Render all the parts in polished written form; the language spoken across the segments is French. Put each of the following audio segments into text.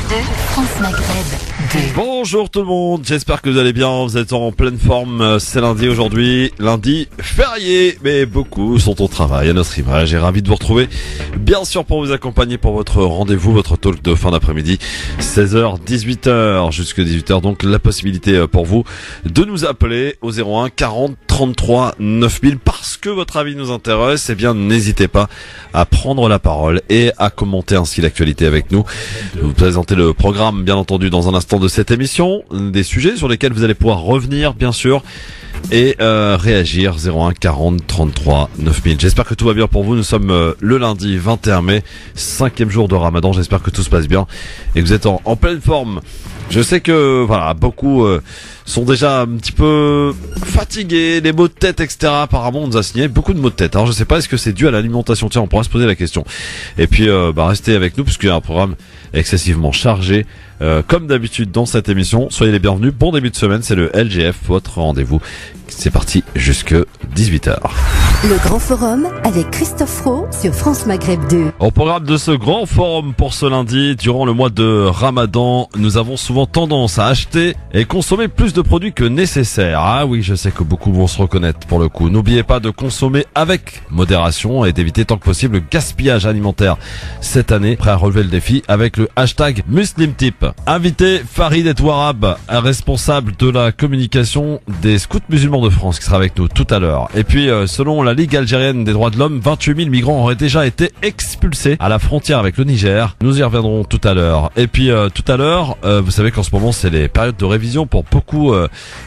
France Maghreb 2. Bonjour tout le monde, j'espère que vous allez bien, vous êtes en pleine forme, c'est lundi aujourd'hui, lundi férié, mais beaucoup sont au travail à notre image et ravi de vous retrouver, bien sûr pour vous accompagner pour votre rendez-vous, votre talk de fin d'après-midi, 16h, 18h, jusqu'à 18h, donc la possibilité pour vous de nous appeler au 01 40 33 9000 parce que votre avis nous intéresse, eh bien n'hésitez pas à prendre la parole et à commenter ainsi l'actualité avec nous. Je vais vous présenter le programme bien entendu dans un instant de cette émission, des sujets sur lesquels vous allez pouvoir revenir bien sûr et réagir 01 40 33 9000. J'espère que tout va bien pour vous, nous sommes le lundi 21 mai, 5e jour de Ramadan, j'espère que tout se passe bien et que vous êtes en pleine forme. Je sais que voilà, beaucoup sont déjà un petit peu fatigués, les maux de tête, etc. Apparemment, on nous a signé beaucoup de maux de tête. Alors je sais pas, est-ce que c'est dû à l'alimentation? Tiens, on pourra se poser la question. Et puis, restez avec nous puisqu'il y a un programme excessivement chargé. Comme d'habitude dans cette émission, soyez les bienvenus. Bon début de semaine, c'est le LGF, votre rendez-vous. C'est parti jusque 18h. Le Grand Forum avec Christophe Roux sur France Maghreb 2. Au programme de ce grand forum pour ce lundi, durant le mois de Ramadan, nous avons souvent tendance à acheter et consommer plus de produits que nécessaire. Ah oui, je sais que beaucoup vont se reconnaître pour le coup. N'oubliez pas de consommer avec modération et d'éviter tant que possible le gaspillage alimentaire. Cette année, prêt à relever le défi avec le hashtag MuslimTip. Invité Farid Etouarab, responsable de la communication des scouts musulmans de France, qui sera avec nous tout à l'heure. Et puis, selon la Ligue algérienne des droits de l'homme, 28 000 migrants auraient déjà été expulsés à la frontière avec le Niger. Nous y reviendrons tout à l'heure. Et puis, tout à l'heure, vous savez qu'en ce moment, c'est les périodes de révision pour beaucoup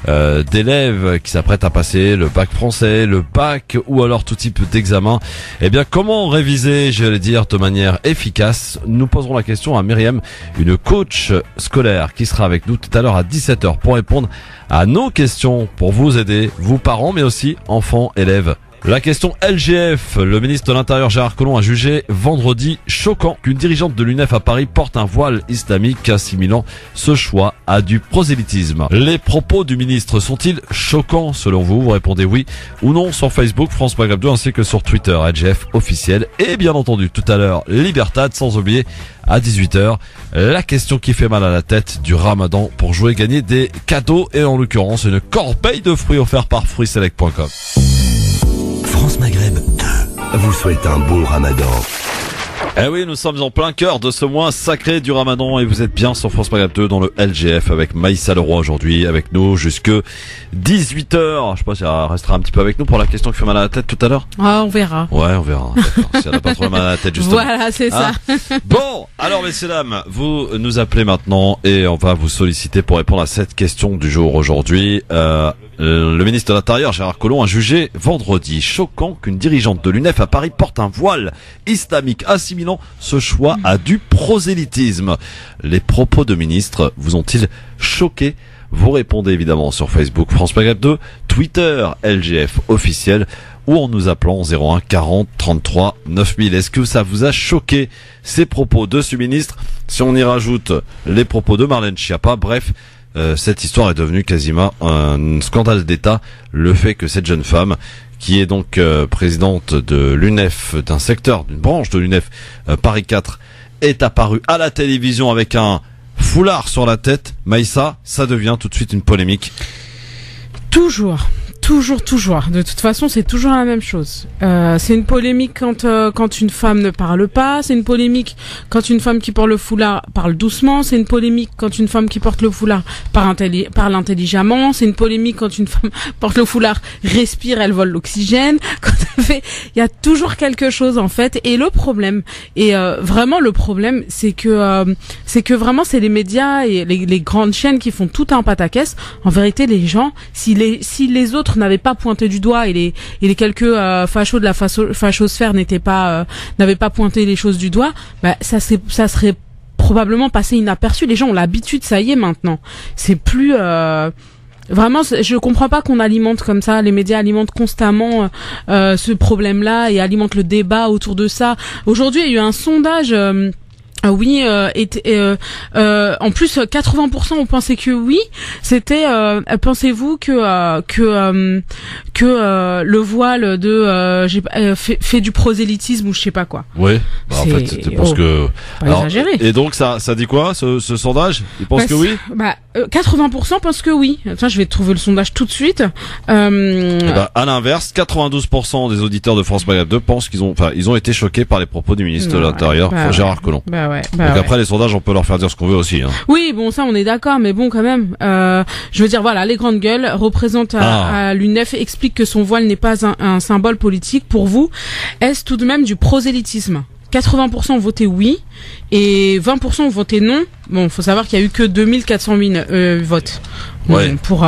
d'élèves qui s'apprêtent à passer le bac français, le bac ou alors tout type d'examen. Eh bien, comment réviser, j'allais dire, de manière efficace? Nous poserons la question à Myriam, une coach scolaire qui sera avec nous tout à l'heure à 17h pour répondre à nos questions, pour vous aider, vous parents, mais aussi enfants, élèves. La question LGF, le ministre de l'Intérieur Gérard Collomb a jugé vendredi choquant qu'une dirigeante de l'UNEF à Paris porte un voile islamique, assimilant ce choix à du prosélytisme. Les propos du ministre sont-ils choquants selon vous? Vous répondez oui ou non sur Facebook France Maghreb 2 ainsi que sur Twitter LGF officiel et bien entendu tout à l'heure Libertad, sans oublier à 18h la question qui fait mal à la tête du Ramadan pour jouer gagner des cadeaux et en l'occurrence une corbeille de fruits offerte par fruitselect.com. France Maghreb 2 vous souhaite un beau Ramadan. Eh oui, nous sommes en plein cœur de ce mois sacré du Ramadan et vous êtes bien sur France Maghreb 2 dans le LGF avec Maïssa Leroy aujourd'hui avec nous jusque 18h. Je sais pas si elle restera un petit peu avec nous pour la question qui fait mal à la tête tout à l'heure. Ah, on verra. Ouais, on verra. Si elle n'a pas trop mal à la tête justement. Voilà, c'est ça. Bon, alors messieurs dames, vous nous appelez maintenant et on va vous solliciter pour répondre à cette question du jour aujourd'hui. Le ministre de l'Intérieur, Gérard Collomb, a jugé vendredi choquant qu'une dirigeante de l'UNEF à Paris porte un voile islamique, assimilant ce choix à du prosélytisme. Les propos de ministre vous ont-ils choqué? Vous répondez évidemment sur Facebook France Maghreb 2, Twitter LGF officiel ou en nous appelant 01 40 33 9000. Est-ce que ça vous a choqué ces propos de ce ministre? Si on y rajoute les propos de Marlène Schiappa, bref, cette histoire est devenue quasiment un scandale d'État. Le fait que cette jeune femme, qui est donc présidente de l'UNEF, d'un secteur, d'une branche de l'UNEF, Paris 4, est apparue à la télévision avec un foulard sur la tête, Maïssa, ça devient tout de suite une polémique. Toujours. De toute façon, c'est toujours la même chose. C'est une polémique quand une femme ne parle pas. C'est une polémique quand une femme qui porte le foulard parle doucement. C'est une polémique quand une femme qui porte le foulard parle intelligemment. C'est une polémique quand une femme porte le foulard respire, elle vole l'oxygène. Quand elle fait, il y a toujours quelque chose en fait. Et le problème, vraiment le problème, c'est que vraiment c'est les médias et les grandes chaînes qui font tout un pataquès. En vérité, les gens, si les autres n'avaient pas pointé du doigt et les quelques fachos de la fachosphère n'avaient pas pointé les choses du doigt, bah ça serait probablement passé inaperçu. Les gens ont l'habitude, ça y est maintenant. C'est plus vraiment, je comprends pas qu'on alimente comme ça. Les médias alimentent constamment ce problème-là et alimentent le débat autour de ça. Aujourd'hui, il y a eu un sondage Oui, en plus 80% ont pensé que oui. C'était pensez-vous que le voile fait du prosélytisme ou je sais pas quoi. Oui. Bah, en fait, tu penses que exagéré. Et donc ça dit quoi ce sondage? Ils pensent que oui? 80% pensent que oui. Tiens, je vais trouver le sondage tout de suite. À l'inverse, 92% des auditeurs de France Maghreb 2 pensent ils ont été choqués par les propos du ministre de l'Intérieur, Gérard Collomb. Donc après les sondages, on peut leur faire dire ce qu'on veut aussi. Hein. Oui, bon ça on est d'accord, mais bon quand même. Je veux dire voilà, les grandes gueules représentent à l'UNEF expliquent que son voile n'est pas un symbole politique. Pour vous, est-ce tout de même du prosélytisme? 80% ont voté oui et 20% ont voté non. Bon, faut savoir qu'il y a eu que 2408 votes. Ouais. Pour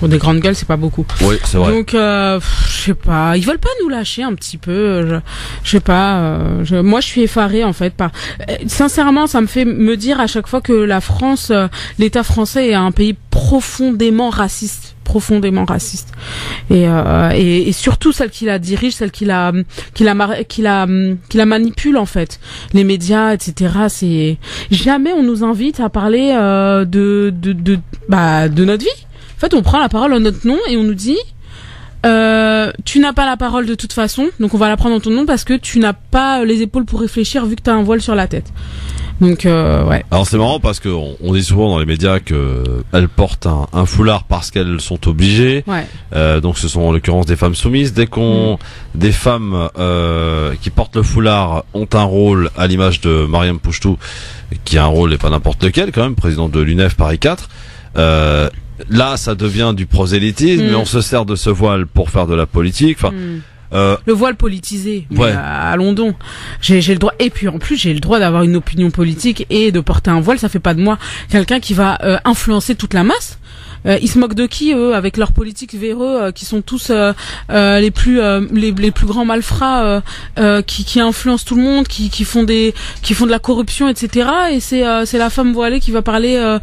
des grandes gueules, c'est pas beaucoup. Oui, c'est vrai. Donc, je sais pas, ils veulent pas nous lâcher un petit peu. Je sais pas. Moi, je suis effarée en fait par. Sincèrement, ça me fait me dire à chaque fois que la France, l'État français est un pays profondément raciste. Et surtout celle qui la dirige, celle qui la manipule en fait, les médias, etc. C'est jamais on nous invite à parler de notre vie. En fait, on prend la parole en notre nom et on nous dit tu n'as pas la parole de toute façon, donc on va la prendre en ton nom parce que tu n'as pas les épaules pour réfléchir vu que tu as un voile sur la tête. Donc ouais. Alors c'est marrant parce que on dit souvent dans les médias que elles portent un foulard parce qu'elles sont obligées. Ouais. Donc ce sont en l'occurrence des femmes soumises. Dès qu'on des femmes qui portent le foulard ont un rôle à l'image de Mariam Pouchtou, qui a un rôle et pas n'importe lequel quand même, présidente de l'UNEF Paris 4. Là, ça devient du prosélytisme, mais on se sert de ce voile pour faire de la politique. Enfin. Le voile politisé, ouais. Allons donc. J'ai le droit, et puis en plus j'ai le droit d'avoir une opinion politique et de porter un voile. Ça fait pas de moi quelqu'un qui va influencer toute la masse. Ils se moquent de qui eux avec leurs politiques véreux qui sont tous les plus grands malfrats qui influencent tout le monde, qui font de la corruption, etc. Et c'est la femme voilée qui va parler.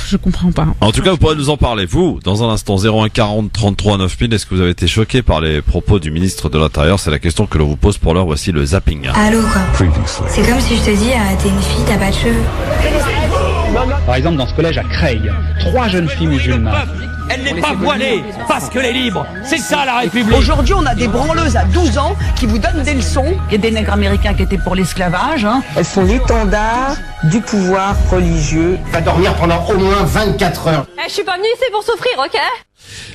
Je comprends pas. En tout cas, vous pourrez nous en parler vous dans un instant. 01 40 33 9000. Est-ce que vous avez été choqué par les propos du ministre de l'Intérieur? C'est la question que l'on vous pose pour l'heure. Voici le zapping. Allô quoi. C'est comme si je te dis t'es une fille, t'as pas de cheveux. Par exemple, dans ce collège à Creil, 3 jeunes filles musulmanes. Elle n'est pas voilée parce qu'elle est libre. C'est ça la République. Aujourd'hui, on a des branleuses à 12 ans qui vous donnent des leçons. Il y a des nègres américains qui étaient pour l'esclavage. Elles sont l'étendard du pouvoir religieux. Va dormir pendant au moins 24 heures. Je suis pas venue ici pour souffrir, ok?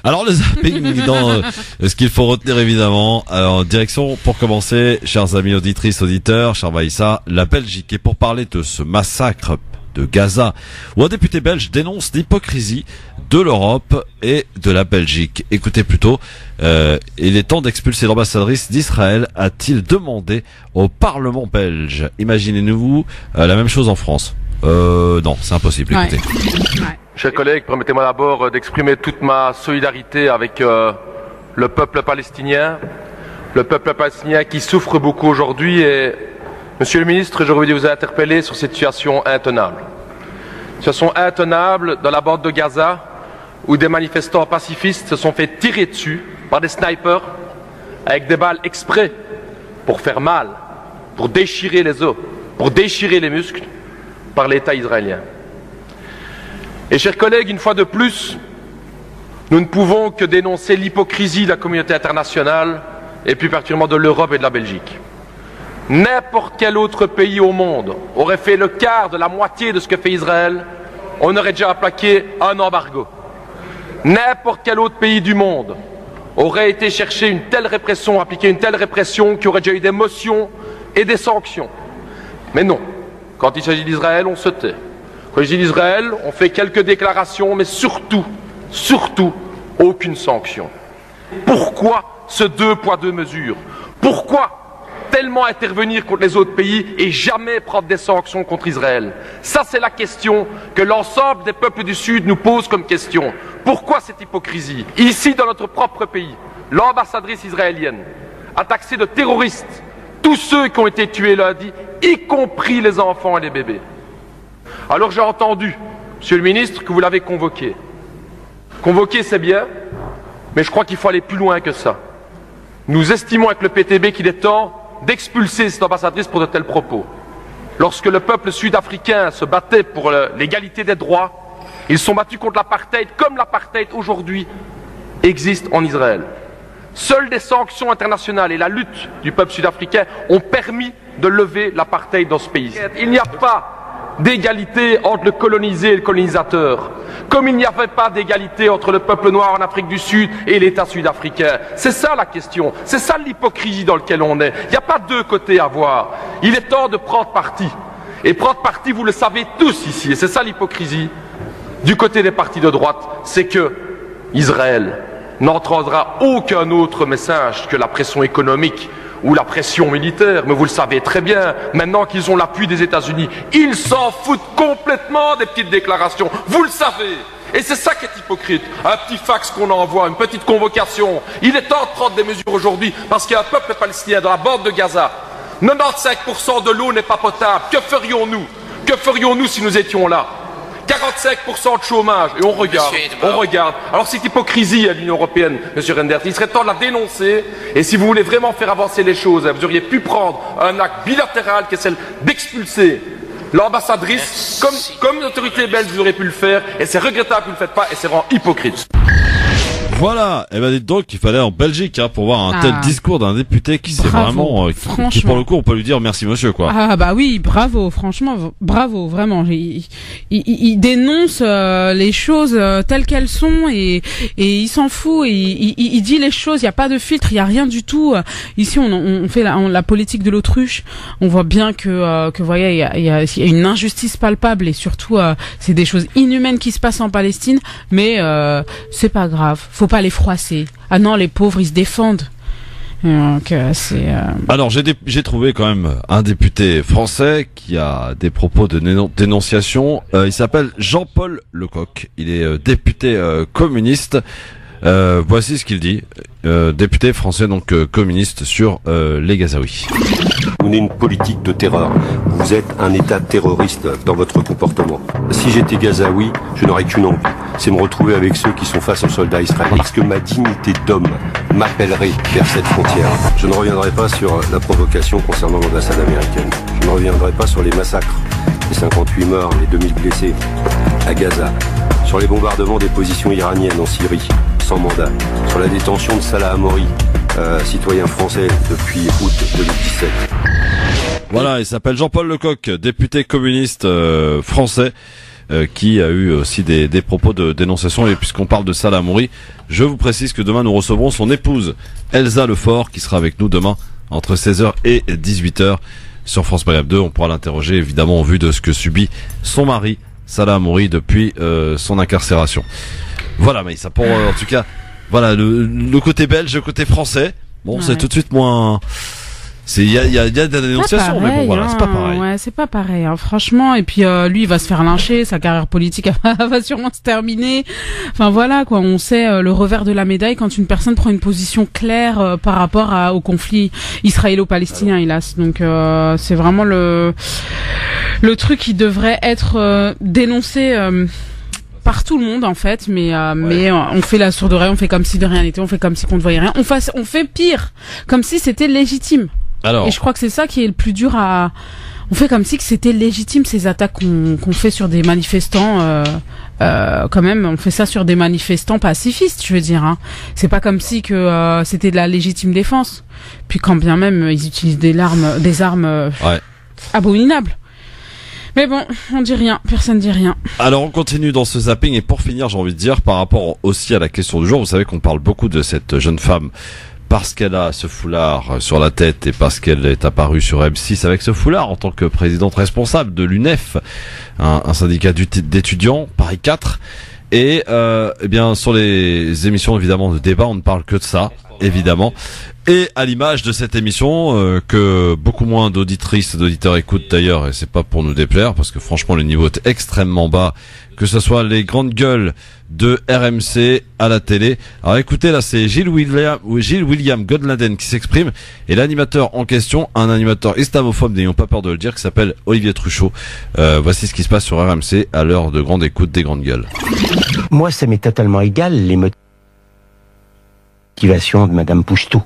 Alors le zapping dans ce qu'il faut retenir évidemment. Alors direction pour commencer, chers amis auditrices, auditeurs, cher Vaïssa, la Belgique. Et pour parler de ce massacre de Gaza, où un député belge dénonce l'hypocrisie de l'Europe et de la Belgique. Écoutez plutôt, il est temps d'expulser l'ambassadrice d'Israël, a-t-il demandé au Parlement belge. Imaginez-vous la même chose en France. Non, c'est impossible, écoutez. Ouais. Chers collègues, permettez-moi d'abord d'exprimer toute ma solidarité avec le peuple palestinien qui souffre beaucoup aujourd'hui. Et Monsieur le ministre, j'aurais voulu vous interpeller sur cette situation intenable. Situation intenable dans la bande de Gaza, où des manifestants pacifistes se sont fait tirer dessus par des snipers avec des balles exprès pour faire mal, pour déchirer les os, pour déchirer les muscles par l'État israélien. Et chers collègues, une fois de plus, nous ne pouvons que dénoncer l'hypocrisie de la communauté internationale et plus particulièrement de l'Europe et de la Belgique. N'importe quel autre pays au monde aurait fait le quart de la moitié de ce que fait Israël, on aurait déjà appliqué un embargo. N'importe quel autre pays du monde aurait été chercher une telle répression, appliquer une telle répression, qui aurait déjà eu des motions et des sanctions. Mais non, quand il s'agit d'Israël, on se tait. Quand il s'agit d'Israël, on fait quelques déclarations, mais surtout, aucune sanction. Pourquoi ce 2 poids 2 mesures? Pourquoi tellement intervenir contre les autres pays et jamais prendre des sanctions contre Israël? Ça, c'est la question que l'ensemble des peuples du Sud nous pose comme question. Pourquoi cette hypocrisie? Ici, dans notre propre pays, l'ambassadrice israélienne a taxé de terroristes tous ceux qui ont été tués lundi, y compris les enfants et les bébés. Alors j'ai entendu, Monsieur le ministre, que vous l'avez convoqué. Convoquer, c'est bien, mais je crois qu'il faut aller plus loin que ça. Nous estimons avec le PTB qu'il est temps d'expulser cette ambassadrice pour de tels propos. lorsque le peuple sud-africain se battait pour l'égalité des droits, ils sont battus contre l'apartheid, comme l'apartheid aujourd'hui existe en Israël. Seules des sanctions internationales et la lutte du peuple sud-africain ont permis de lever l'apartheid dans ce pays. Il n'y a pas d'égalité entre le colonisé et le colonisateur, comme il n'y avait pas d'égalité entre le peuple noir en Afrique du Sud et l'État sud-africain. C'est ça la question, c'est ça l'hypocrisie dans laquelle on est. Il n'y a pas deux côtés à voir. Il est temps de prendre parti. Et prendre parti, vous le savez tous ici, et c'est ça l'hypocrisie. Du côté des partis de droite, c'est que Israël n'entendra aucun autre message que la pression économique ou la pression militaire, mais vous le savez très bien, maintenant qu'ils ont l'appui des États-Unis, ils s'en foutent complètement des petites déclarations, vous le savez. Et c'est ça qui est hypocrite, un petit fax qu'on envoie, une petite convocation. Il est temps de prendre des mesures aujourd'hui, parce qu'il y a un peuple palestinien dans la bande de Gaza. 95% de l'eau n'est pas potable. Que ferions-nous? Que ferions-nous si nous étions là? 45% de chômage, et on regarde. Alors cette hypocrisie à l'Union Européenne, M. Renders, il serait temps de la dénoncer, et si vous voulez vraiment faire avancer les choses, vous auriez pu prendre un acte bilatéral qui est celle d'expulser l'ambassadrice, comme l'autorité belge, vous auriez pu le faire, et c'est regrettable que vous ne le faites pas, et c'est vraiment hypocrite. Voilà, et ben dites donc qu'il fallait en Belgique pour voir un tel discours d'un député qui s'est vraiment, qui pour le coup on peut lui dire merci monsieur quoi. Ah bah oui, bravo, franchement, bravo, vraiment. Il dénonce les choses telles qu'elles sont et il s'en fout et il dit les choses. Il y a pas de filtre, il y a rien du tout. Ici on fait la politique de l'autruche. On voit bien que voyez il y a une injustice palpable et surtout c'est des choses inhumaines qui se passent en Palestine, mais c'est pas grave. Faut pas les froisser. Ah non, les pauvres, ils se défendent. Donc, Alors, j'ai trouvé quand même un député français qui a des propos de dénonciation. Il s'appelle Jean-Paul Lecoq. Il est député communiste. Voici ce qu'il dit. Député français, donc communiste, sur les Gazaouis. Vous menez une politique de terreur. Vous êtes un État terroriste dans votre comportement. Si j'étais Gazaoui, je n'aurais qu'une envie, c'est me retrouver avec ceux qui sont face aux soldats israéliens. Parce que ma dignité d'homme m'appellerait vers cette frontière. Je ne reviendrai pas sur la provocation concernant l'ambassade américaine. Je ne reviendrai pas sur les massacres, les 58 morts, les 2000 blessés à Gaza, sur les bombardements des positions iraniennes en Syrie, sans mandat, sur la détention de Salah Hamouri, citoyen français depuis août 2017. Voilà, il s'appelle Jean-Paul Lecoq, député communiste français, qui a eu aussi des propos de dénonciation. Et puisqu'on parle de Salah Hamouri, je vous précise que demain nous recevrons son épouse Elsa Lefort, qui sera avec nous demain entre 16h et 18h sur France Maghreb 2. On pourra l'interroger évidemment en vue de ce que subit son mari Salah Hamouri depuis son incarcération. Voilà, mais ça pour en tout cas, voilà le côté belge, le côté français. Bon, ouais. C'est tout de suite moins. Il y a des dénonciations, mais bon voilà, c'est pas pareil. Ouais, c'est pas pareil, hein, franchement. Et puis lui, il va se faire lyncher, sa carrière politique va sûrement se terminer. Enfin voilà quoi, on sait le revers de la médaille quand une personne prend une position claire par rapport au conflit israélo-palestinien, hélas. Donc c'est vraiment le truc qui devrait être dénoncé. Par tout le monde en fait, mais on fait la sourde oreille, on fait comme si de rien n'était, on fait comme si qu'on ne voyait rien, on fait pire, comme si c'était légitime. Alors. Et je crois que c'est ça qui est le plus dur on fait comme si que c'était légitime ces attaques qu'on fait sur des manifestants, quand même, on fait ça sur des manifestants pacifistes, je veux dire, hein. C'est pas comme si que c'était de la légitime défense. Puis quand bien même ils utilisent des armes abominables. Mais bon, on dit rien, personne dit rien. Alors on continue dans ce zapping et pour finir, j'ai envie de dire par rapport aussi à la question du jour, vous savez qu'on parle beaucoup de cette jeune femme parce qu'elle a ce foulard sur la tête et parce qu'elle est apparue sur M6 avec ce foulard en tant que présidente responsable de l'UNEF, un syndicat d'étudiants, Paris 4. Et eh bien sur les émissions évidemment de débat, on ne parle que de ça, évidemment. Et à l'image de cette émission que beaucoup moins d'auditrices et d'auditeurs écoutent d'ailleurs, et c'est pas pour nous déplaire parce que franchement le niveau est extrêmement bas, que ce soit les grandes gueules de RMC à la télé. Alors écoutez, là c'est Gilles William Godladen qui s'exprime, et l'animateur en question, un animateur islamophobe, n'ayons pas peur de le dire, qui s'appelle Olivier Truchot. Voici ce qui se passe sur RMC à l'heure de grande écoute des grandes gueules. Moi ça m'est totalement égal les motivations de Madame Pouchetou.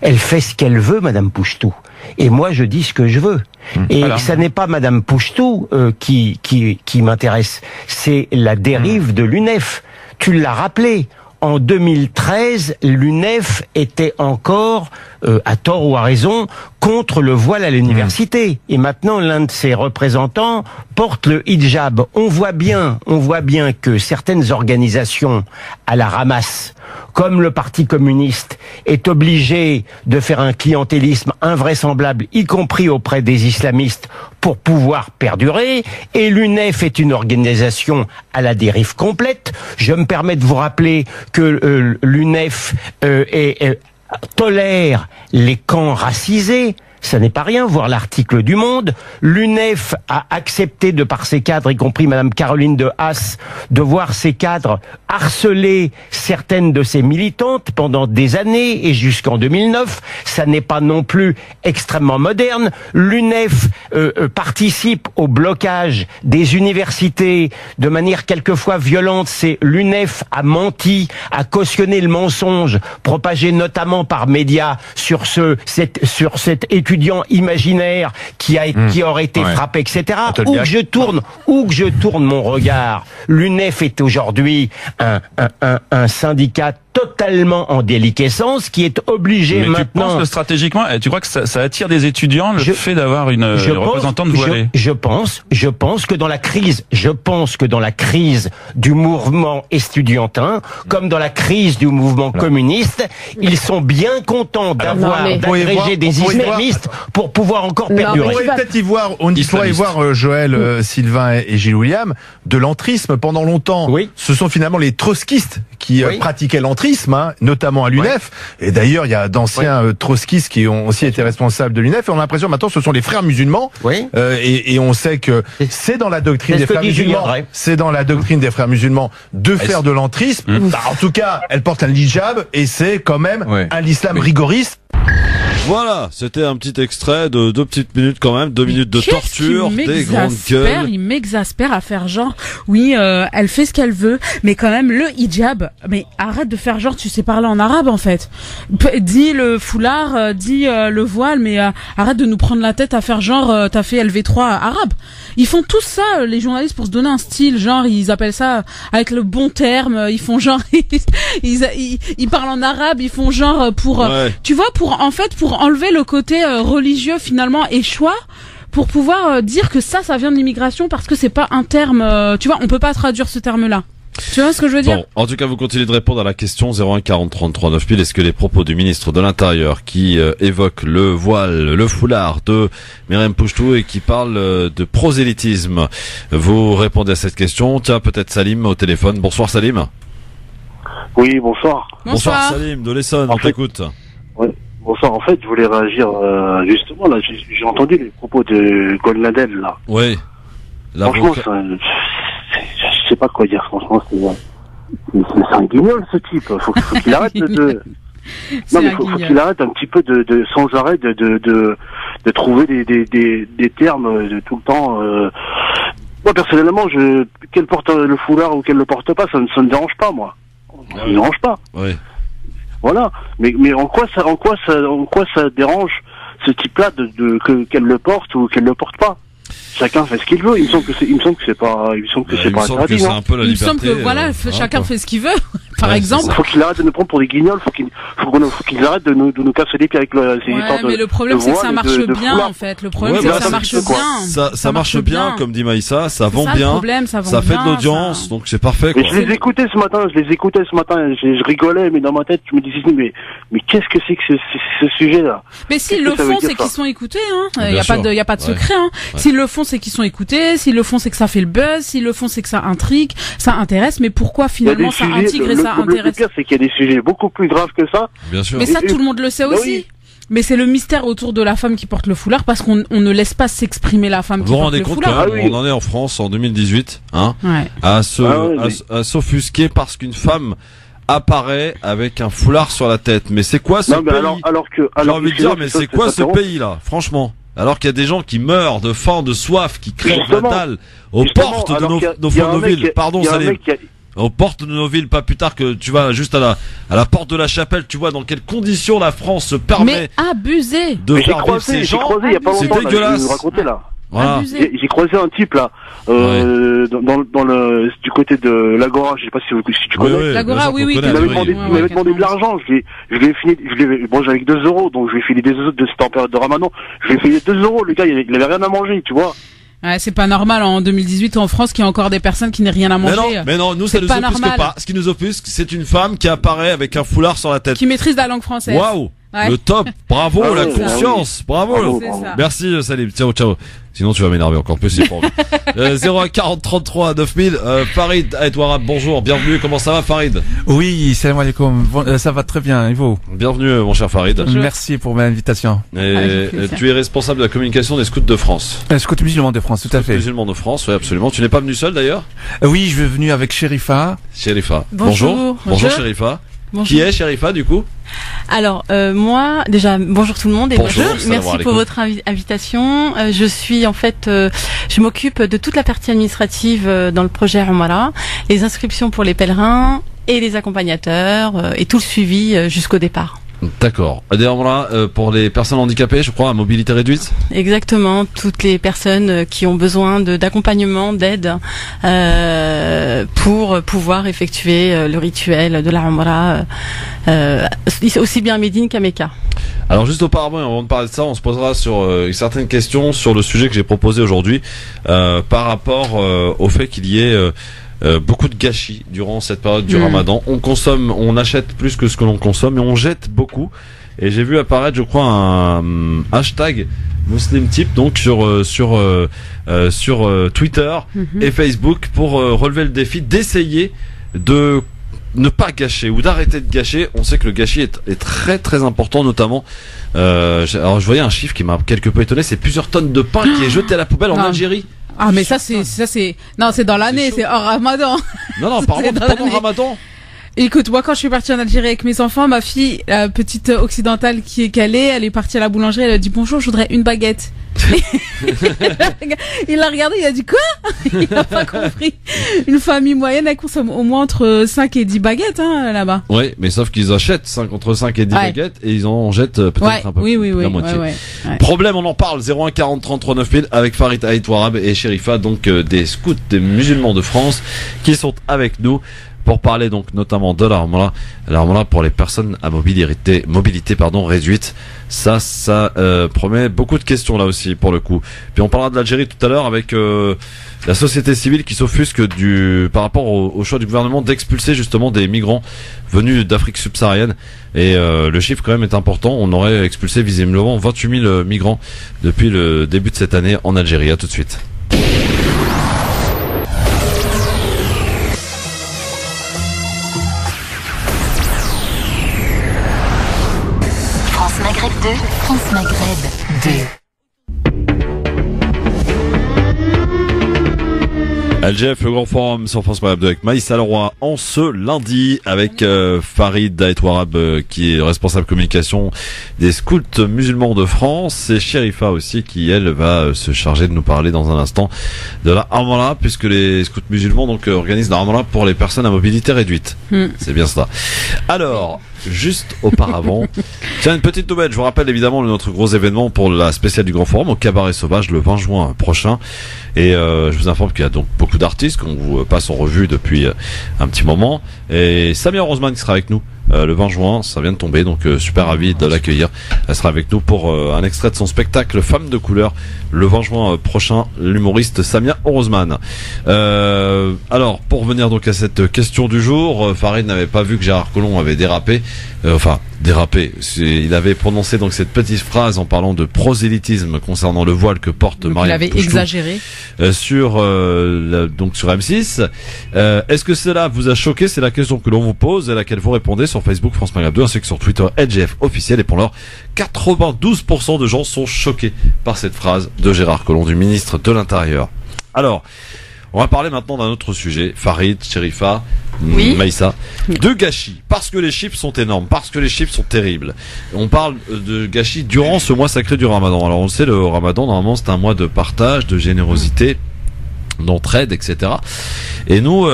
Elle fait ce qu'elle veut, Madame Pouchetou. Et moi, je dis ce que je veux. Et ça n'est pas Madame Pouchetou qui m'intéresse, c'est la dérive de l'UNEF. Tu l'as rappelé. En 2013, l'UNEF était encore, à tort ou à raison, contre le voile à l'université. Et maintenant, l'un de ses représentants porte le hijab. On voit bien que certaines organisations à la ramasse, comme le Parti communiste, est obligé de faire un clientélisme invraisemblable, y compris auprès des islamistes, pour pouvoir perdurer. Et l'UNEF est une organisation à la dérive complète. Je me permets de vous rappeler que l'UNEF tolère les camps racisés. Ça n'est pas rien, voir l'article du Monde. L'UNEF a accepté de par ses cadres, y compris Madame Caroline de Haas, de voir ses cadres harceler certaines de ses militantes pendant des années et jusqu'en 2009. Ça n'est pas non plus extrêmement moderne. L'UNEF participe au blocage des universités de manière quelquefois violente. C'est l'UNEF a menti, a cautionné le mensonge propagé notamment par médias sur cet étudiant imaginaire qui aurait été frappé, etc. Où que je tourne mon regard, l'UNEF est aujourd'hui un syndicat totalement en déliquescence qui est obligé maintenant... tu penses que stratégiquement, tu crois que ça attire des étudiants le fait d'avoir une représentante voilée? Je pense que dans la crise du mouvement estudiantin, comme dans la crise du mouvement communiste, ils sont bien contents d'agréger des islamistes pour pouvoir encore perdurer. On pourrait y voir Joël, Sylvain et Gilles William, de l'entrisme pendant longtemps. Oui. Ce sont finalement les trotskistes qui pratiquaient l'entrisme, notamment à l'UNEF. Et d'ailleurs, il y a d'anciens trotskistes qui ont aussi été responsables de l'UNEF. Et on a l'impression maintenant ce sont les frères musulmans. Et on sait que c'est dans la doctrine des frères musulmans. C'est dans la doctrine des frères musulmans de faire de l'entrisme. En tout cas, elle porte un hijab et c'est quand même un islam rigoriste. Voilà, c'était un petit extrait de 2 petites minutes quand même, 2 minutes de torture, des grandes gueules. Il m'exaspère à faire genre, elle fait ce qu'elle veut, mais quand même le hijab, mais arrête de faire genre tu sais parler en arabe en fait. Dis le foulard, dis le voile, mais arrête de nous prendre la tête à faire genre t'as fait LV3 arabe. Ils font tout ça, les journalistes, pour se donner un style, genre ils appellent ça avec le bon terme, ils font genre ils parlent en arabe, ils font genre pour tu vois, pour enlever le côté religieux finalement et choix, pour pouvoir dire que ça vient de l'immigration parce que c'est pas un terme, tu vois, on peut pas traduire ce terme-là. Tu vois ce que je veux dire? Bon, en tout cas, vous continuez de répondre à la question 01 40 33 9000. Est-ce que les propos du ministre de l'Intérieur qui évoque le voile, le foulard de Myriam Pouchetou et qui parle de prosélytisme, vous répondez à cette question? Tiens, peut-être Salim au téléphone. Bonsoir Salim. Oui, bonsoir. Bonsoir Salim de l'Essonne, on t'écoute. Ouais. Bonsoir, en fait, je voulais réagir justement, là, j'ai entendu les propos de Golnadel, là. Oui. Franchement, je sais pas quoi dire, franchement, c'est un guignol, ce type. Faut qu'il arrête de... Non, mais faut qu'il arrête un petit peu de sans arrêt de trouver des termes de tout le temps. Moi, personnellement, qu'elle porte le foulard ou qu'elle le porte pas, ça ne me dérange pas, moi. Ça me dérange pas. Oui. Voilà, mais en quoi ça dérange ce type-là qu'elle le porte ou qu'elle le porte pas? Chacun fait ce qu'il veut. Il me semble que c'est pas interdit, non? Il me semble que voilà, chacun fait ce qu'il veut. Par exemple. Faut qu'il arrête de nous prendre pour des guignols. Faut qu'il arrête de nous casser les pieds avec ces histoires de. Mais le problème c'est que ça marche bien en fait. Le problème c'est que ça marche bien. Ça marche bien, comme dit Maïssa. Ça vend bien. Ça fait de l'audience, donc c'est parfait. Mais je les écoutais ce matin. Je rigolais, mais dans ma tête, je me disais mais qu'est-ce que c'est que ce sujet-là? Mais s'ils le font, c'est qu'ils sont écoutés. Il y a pas de secret. S'ils le font, c'est qu'ils sont écoutés. S'ils le font, c'est que ça fait le buzz. S'ils le font, c'est que ça intrigue, ça intéresse. Mais pourquoi finalement ça intègre et ça intéresse? Le pire, c'est qu'il y a des sujets beaucoup plus graves que ça. Bien sûr. Mais ça, tout le monde le sait aussi. Oui. Mais c'est le mystère autour de la femme qui porte le foulard parce qu'on ne laisse pas s'exprimer la femme qui porte le foulard. Vous vous rendez compte, on en est en France en 2018, à s'offusquer parce qu'une femme apparaît avec un foulard sur la tête. Mais c'est quoi ce pays? J'ai envie de dire, mais c'est quoi ce pays-là? Franchement. Alors qu'il y a des gens qui meurent de faim, de soif, qui crèvent la dalle aux portes de nos villes. Pardon, Salim. aux portes de nos villes, pas plus tard que tu vas juste à la porte de la chapelle, tu vois dans quelles conditions la France se permet abusé de faire vivre ces gens. Il y a pas longtemps, c'est dégueulasse. Je vais vous raconter là. Voilà. J'ai croisé un type là, dans le du côté de l'Agora, je sais pas si tu connais. Oui, l'Agora, oui. Il m'avait demandé de l'argent, bon, j'avais 2 euros, donc je lui ai filé des euros c'était en période de Ramadan. Je lui ai filé 2 euros, le gars, il avait rien à manger, tu vois. Ouais, c'est pas normal en 2018 en France qu'il y a encore des personnes qui n'aient rien à manger. Mais non, nous ça nous offusque pas. Ce qui nous offusque, c'est une femme qui apparaît avec un foulard sur la tête. Qui maîtrise la langue française. Waouh, le top, bravo, la conscience, bravo. Merci Salim, ciao. Sinon tu vas m'énerver encore plus, c'est pas envie. 01 40 33 9000. Farid Aït-Ouarab, bonjour, bienvenue. Comment ça va, Farid? Oui, salam alaikum. Ça va très bien, et vous? Bienvenue, mon cher Farid. Bonjour. Merci pour l'invitation. Tu es responsable de la communication des scouts de France. Scouts musulmans de France, tout à fait. Musulmans de France, oui, absolument. Tu n'es pas venu seul d'ailleurs? Oui, je suis venu avec Sherifa. Bonjour Sherifa. Bonjour. Qui est Sherifa du coup? Alors moi déjà bonjour tout le monde et merci pour votre invitation. Je suis en fait je m'occupe de toute la partie administrative dans le projet Umrah, les inscriptions pour les pèlerins et les accompagnateurs et tout le suivi jusqu'au départ. D'accord. Des Umrah pour les personnes handicapées, je crois, à mobilité réduite. Exactement, toutes les personnes qui ont besoin d'accompagnement, d'aide pour pouvoir effectuer le rituel de la Umrah aussi bien à Médine qu'à Mecca. Alors juste auparavant, avant de parler de ça, on se posera sur certaines questions sur le sujet que j'ai proposé aujourd'hui par rapport au fait qu'il y ait beaucoup de gâchis durant cette période du Ramadan. On achète plus que ce que l'on consomme et on jette beaucoup. Et j'ai vu apparaître, je crois, un hashtag Muslim Tip donc sur Twitter et Facebook pour relever le défi d'essayer de ne pas gâcher ou d'arrêter de gâcher. On sait que le gâchis est très très important, notamment. Alors je voyais un chiffre qui m'a quelque peu étonné, c'est plusieurs tonnes de pain qui est jeté à la poubelle en Algérie. Ah mais ça c'est non, c'est dans l'année, c'est hors Ramadan. Non, pardon, pendant Ramadan. Écoute, moi quand je suis partie en Algérie avec mes enfants, ma fille, la petite occidentale qui est calée, elle est partie à la boulangerie, elle a dit bonjour, je voudrais une baguette. Il l'a regardé, il a dit quoi? Il a pas compris. Une famille moyenne, elle consomme au moins entre 5 et 10 baguettes là-bas. Oui, mais sauf qu'ils achètent entre 5 et 10 baguettes et ils en jettent peut-être un peu la moitié. Problème, on en parle, 01 40 33 9000 avec Farid Aït-Ouarab et Sherifa, donc des scouts des musulmans de France qui sont avec nous pour parler donc notamment de l'Umrah pour les personnes à mobilité réduite. Ça promet beaucoup de questions là aussi pour le coup. Puis on parlera de l'Algérie tout à l'heure avec la société civile qui s'offusque par rapport au choix du gouvernement d'expulser justement des migrants venus d'Afrique subsaharienne. Et le chiffre quand même est important. On aurait expulsé visiblement 28 000 migrants depuis le début de cette année en Algérie. À tout de suite. France Maghreb 2. LGF, le grand forum sur France Maghreb 2 avec Maïssa Leroy en ce lundi avec Farid Aït-Ouarab qui est responsable communication des scouts musulmans de France et Sherifa aussi qui elle va se charger de nous parler dans un instant de la Umrah puisque les scouts musulmans donc organisent la Umrah pour les personnes à mobilité réduite. C'est bien ça. Alors, juste auparavant, tiens, une petite nouvelle. Je vous rappelle évidemment notre gros événement pour la spéciale du Grand Forum au Cabaret Sauvage le 20 juin prochain. Et je vous informe qu'il y a donc beaucoup d'artistes qu'on vous passe en revue depuis un petit moment. Et Samia Rosman qui sera avec nous le 20 juin, ça vient de tomber, donc super ravi de l'accueillir. Elle sera avec nous pour un extrait de son spectacle Femme de couleur le 20 juin prochain, l'humoriste Samia Rosman. Alors, pour revenir donc à cette question du jour, Farid n'avait pas vu que Gérard Collomb avait dérapé. Il avait prononcé donc cette petite phrase en parlant de prosélytisme concernant le voile que porte Mariam. Il avait exagéré sur M6. Est-ce que cela vous a choqué? C'est la question que l'on vous pose et à laquelle vous répondez sur Facebook France Maghreb 2 ainsi que sur Twitter LGF officiel. Et pour l'heure, 92% de gens sont choqués par cette phrase de Gérard Collomb, du ministre de l'Intérieur. Alors, on va parler maintenant d'un autre sujet. Farid, Sherifa, Maïssa, de gâchis. Parce que les chiffres sont énormes, parce que les chiffres sont terribles. On parle de gâchis durant ce mois sacré du Ramadan. Alors on le sait, le Ramadan, normalement, c'est un mois de partage, de générosité. d'entraide, etc. Et nous,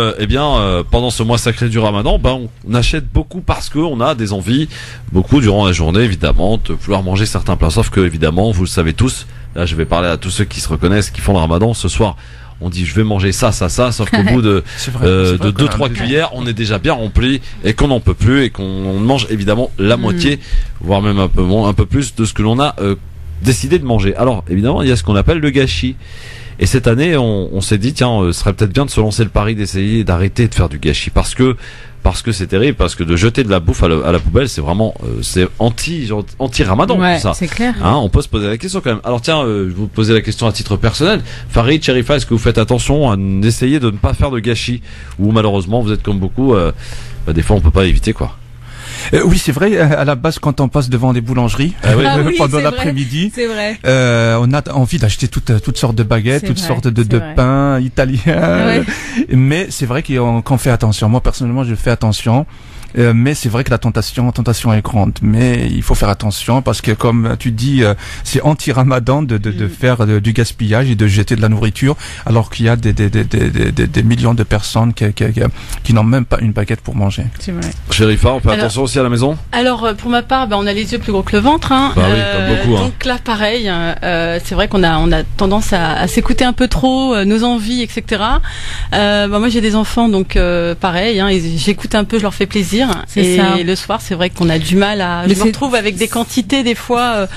pendant ce mois sacré du Ramadan, on achète beaucoup parce que on a des envies, beaucoup durant la journée, évidemment, de vouloir manger certains plats. Sauf que, évidemment, vous le savez tous, là, je vais parler à tous ceux qui se reconnaissent, qui font le Ramadan ce soir. On dit je vais manger ça, sauf qu'au bout de 2-3 cuillères, on est déjà bien rempli et qu'on n'en peut plus et qu'on mange évidemment la moitié, voire même un peu plus de ce que l'on a décidé de manger. Alors évidemment, il y a ce qu'on appelle le gâchis. Et cette année, on s'est dit tiens, ce serait peut-être bien de se lancer le pari d'essayer d'arrêter de faire du gâchis parce que c'est terrible, parce que de jeter de la bouffe à la poubelle, c'est vraiment c'est anti-Ramadan, ouais, tout ça. C'est clair. Hein, on peut se poser la question quand même. Alors tiens, je vais vous poser la question à titre personnel. Farid, Chérifa, est-ce que vous faites attention à essayer de ne pas faire de gâchis, ou malheureusement vous êtes comme beaucoup, des fois on peut pas éviter quoi. Oui, c'est vrai. À la base, quand on passe devant des boulangeries pendant l'après-midi, on a envie d'acheter toutes sortes de baguettes, sortes de pains italiens. Mais c'est vrai qu'on fait attention. Moi, personnellement, je fais attention. Mais c'est vrai que la tentation est grande. Mais il faut faire attention parce que, comme tu dis, c'est anti-Ramadan de faire du gaspillage et de jeter de la nourriture, alors qu'il y a des millions de personnes qui n'ont même pas une baguette pour manger. C'est vrai. Chérifa, on fait attention aussi à la maison? Alors, pour ma part, on a les yeux plus gros que le ventre. Hein. Bah oui, comme beaucoup. Donc là, pareil. C'est vrai qu'on a tendance à s'écouter un peu trop, nos envies, etc. Moi, j'ai des enfants, donc pareil. Hein, j'écoute un peu, je leur fais plaisir. Et ça. Le soir, c'est vrai qu'on a du mal je me retrouve avec des quantités des fois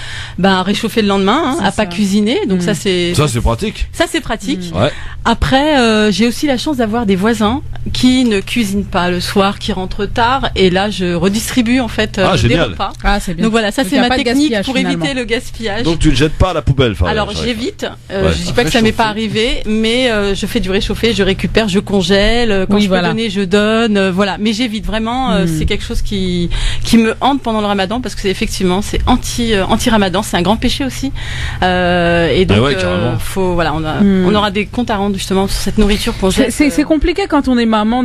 à réchauffer le lendemain, à pas cuisiner. Donc ça c'est pratique. Ça c'est pratique. Ouais. Après, j'ai aussi la chance d'avoir des voisins qui ne cuisinent pas le soir, qui rentrent tard, et là je redistribue en fait des repas. Ah, c'est bien. Donc voilà, ça c'est ma technique pour éviter le gaspillage. Donc tu ne jettes pas à la poubelle, Farid? Alors j'évite. Je dis pas que ça m'est pas arrivé, mais je fais du réchauffé, je récupère, je congèle. Quand je peux donner, je donne. Voilà, mais j'évite vraiment. C'est quelque chose qui me hante pendant le Ramadan parce que effectivement c'est anti-Ramadan, c'est un grand péché aussi. Et donc on aura des comptes à rendre justement sur cette nourriture qu'on jette. C'est compliqué quand on est maman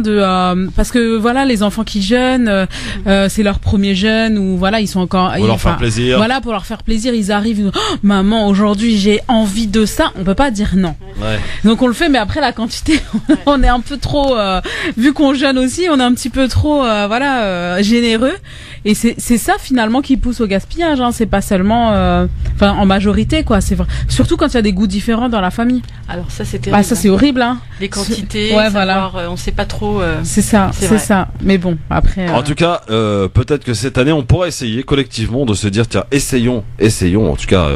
parce que voilà, les enfants qui jeûnent, c'est leur premier jeûne ou voilà, ils sont encore pour leur faire plaisir. Voilà, pour leur faire plaisir, ils arrivent maman, aujourd'hui j'ai envie de ça, on peut pas dire non. Ouais. Donc on le fait, mais après la quantité on est un peu trop vu qu'on jeûne aussi, on est un petit peu trop généreux, et c'est ça finalement qui pousse au gaspillage, hein. C'est pas seulement en majorité quoi, c'est vrai, surtout quand il y a des goûts différents dans la famille. Alors ça c'est terrible. Ça c'est horrible, hein. Les quantités, on sait pas trop. C'est ça. Mais bon, après. En tout cas, peut-être que cette année, on pourra essayer collectivement de se dire tiens, essayons. En tout cas,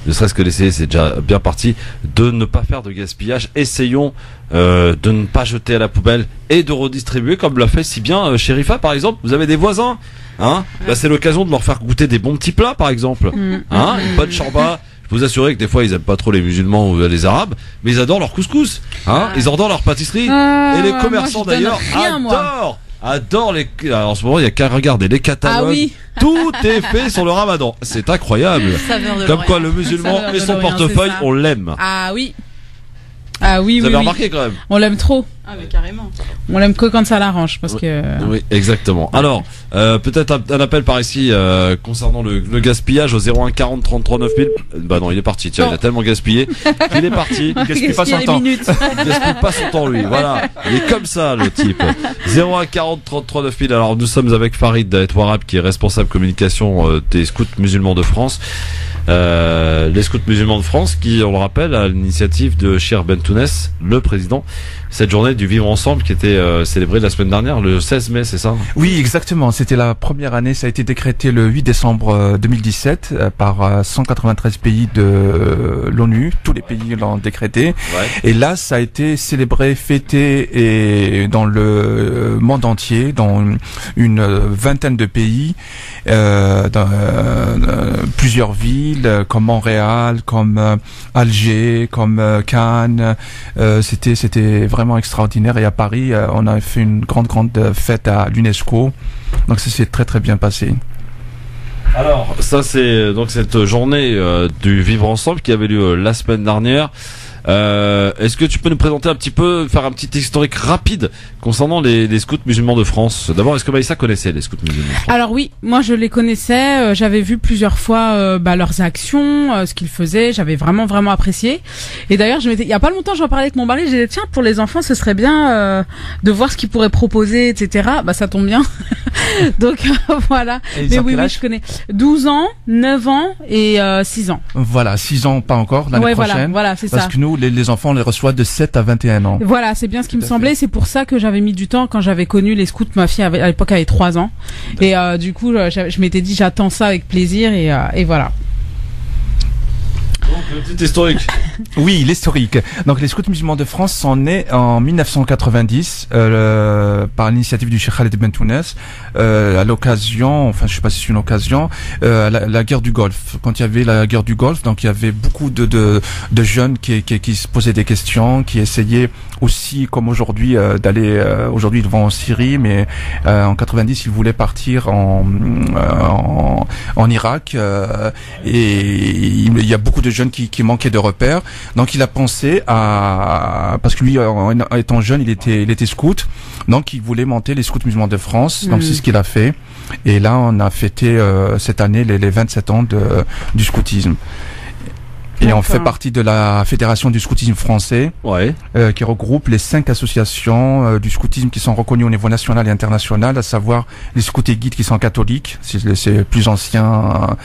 ne serait-ce que l'essayer, c'est déjà bien parti. De ne pas faire de gaspillage. Essayons de ne pas jeter à la poubelle et de redistribuer comme l'a fait si bien Chérifa par exemple. Vous avez des voisins, hein? C'est l'occasion de leur faire goûter des bons petits plats par exemple, hein? Une bonne shorba. Je peux vous assurer que des fois ils aiment pas trop les musulmans ou les arabes, mais ils adorent leur couscous, hein? Ils adorent leur pâtisserie, et les commerçants d'ailleurs adorent les. Alors, en ce moment, il y a qu'à regarder les catalogues. Ah oui. Tout est fait sur le Ramadan. C'est incroyable. Comme quoi, le musulman et son portefeuille, on l'aime. Ah oui. Ah oui, vous avez remarqué quand même. On l'aime trop. Ah mais carrément. On l'aime que quand ça l'arrange parce que. Oui, exactement. Alors, peut-être un appel par ici concernant le gaspillage au 01 40 33 9000. Bah non, il est parti. Tiens, il a tellement gaspillé qu'il est parti. Il gaspille pas son temps. Il gaspille pas son temps lui. Voilà, il est comme ça le type. 01 40 33 9000. Alors nous sommes avec Farid Etouarab qui est responsable communication des scouts musulmans de France. Les scouts musulmans de France qui, on le rappelle, à l'initiative de Cheikh Bentounès, le président, cette journée du vivre ensemble qui était célébrée la semaine dernière, le 16 mai, c'est ça? Oui, exactement. C'était la première année. Ça a été décrété le 8 décembre 2017 par 193 pays de l'ONU. Tous les pays l'ont décrété. Ouais. Et là, ça a été célébré, fêté et dans le monde entier, dans une vingtaine de pays, dans plusieurs villes, comme Montréal, comme Alger, comme Cannes. C'était vraiment extraordinaire. Et à Paris, on a fait une grande fête à l'UNESCO. Donc ça s'est très bien passé. Alors ça c'est donc cette journée du vivre ensemble qui avait lieu la semaine dernière. Est-ce que tu peux nous présenter un petit peu, faire un petit historique rapide concernant les scouts musulmans de France? D'abord, est-ce que Maïssa connaissait les scouts musulmans de France? Alors oui, moi je les connaissais, j'avais vu plusieurs fois leurs actions, ce qu'ils faisaient, j'avais vraiment apprécié. Et d'ailleurs, il y a pas longtemps, j'en parlais avec mon mari, j'ai dit tiens, pour les enfants, ce serait bien de voir ce qu'ils pourraient proposer, etc. Bah ça tombe bien. Donc voilà. Mais oui, je connais. 12 ans, 9 ans et 6 ans. Voilà, 6 ans pas encore l'année prochaine. Voilà, c'est ça. Parce que nous, les enfants, on les reçoit de 7 à 21 ans. Voilà, c'est bien ce qui me semblait. C'est pour ça que j'avais mis du temps quand j'avais connu les scouts. Ma fille à l'époque avait 3 ans. Et du coup, je m'étais dit j'attends ça avec plaisir et voilà. Donc, le petit historique. Oui, l'historique. Donc, les scouts musulmans de France sont nés en 1990 par l'initiative du Cheikh Khaled Ben Tounes à l'occasion, enfin, je sais pas si c'est une occasion, la guerre du Golfe. Quand il y avait la guerre du Golfe, donc il y avait beaucoup de jeunes qui se posaient des questions, qui essayaient aussi, comme aujourd'hui, d'aller. Aujourd'hui, ils vont en Syrie, mais en 90, ils voulaient partir en Irak. Et il y a beaucoup de jeunes qui manquaient de repères. Donc il a pensé parce que lui, en étant jeune, il était scout. Donc il voulait monter les scouts musulmans de France. Donc c'est ce qu'il a fait. Et là, on a fêté cette année les 27 ans du scoutisme. Et on fait partie de la Fédération du scoutisme français, qui regroupe les 5 associations du scoutisme qui sont reconnues au niveau national et international, à savoir les scouts et guides qui sont catholiques, c'est les plus anciens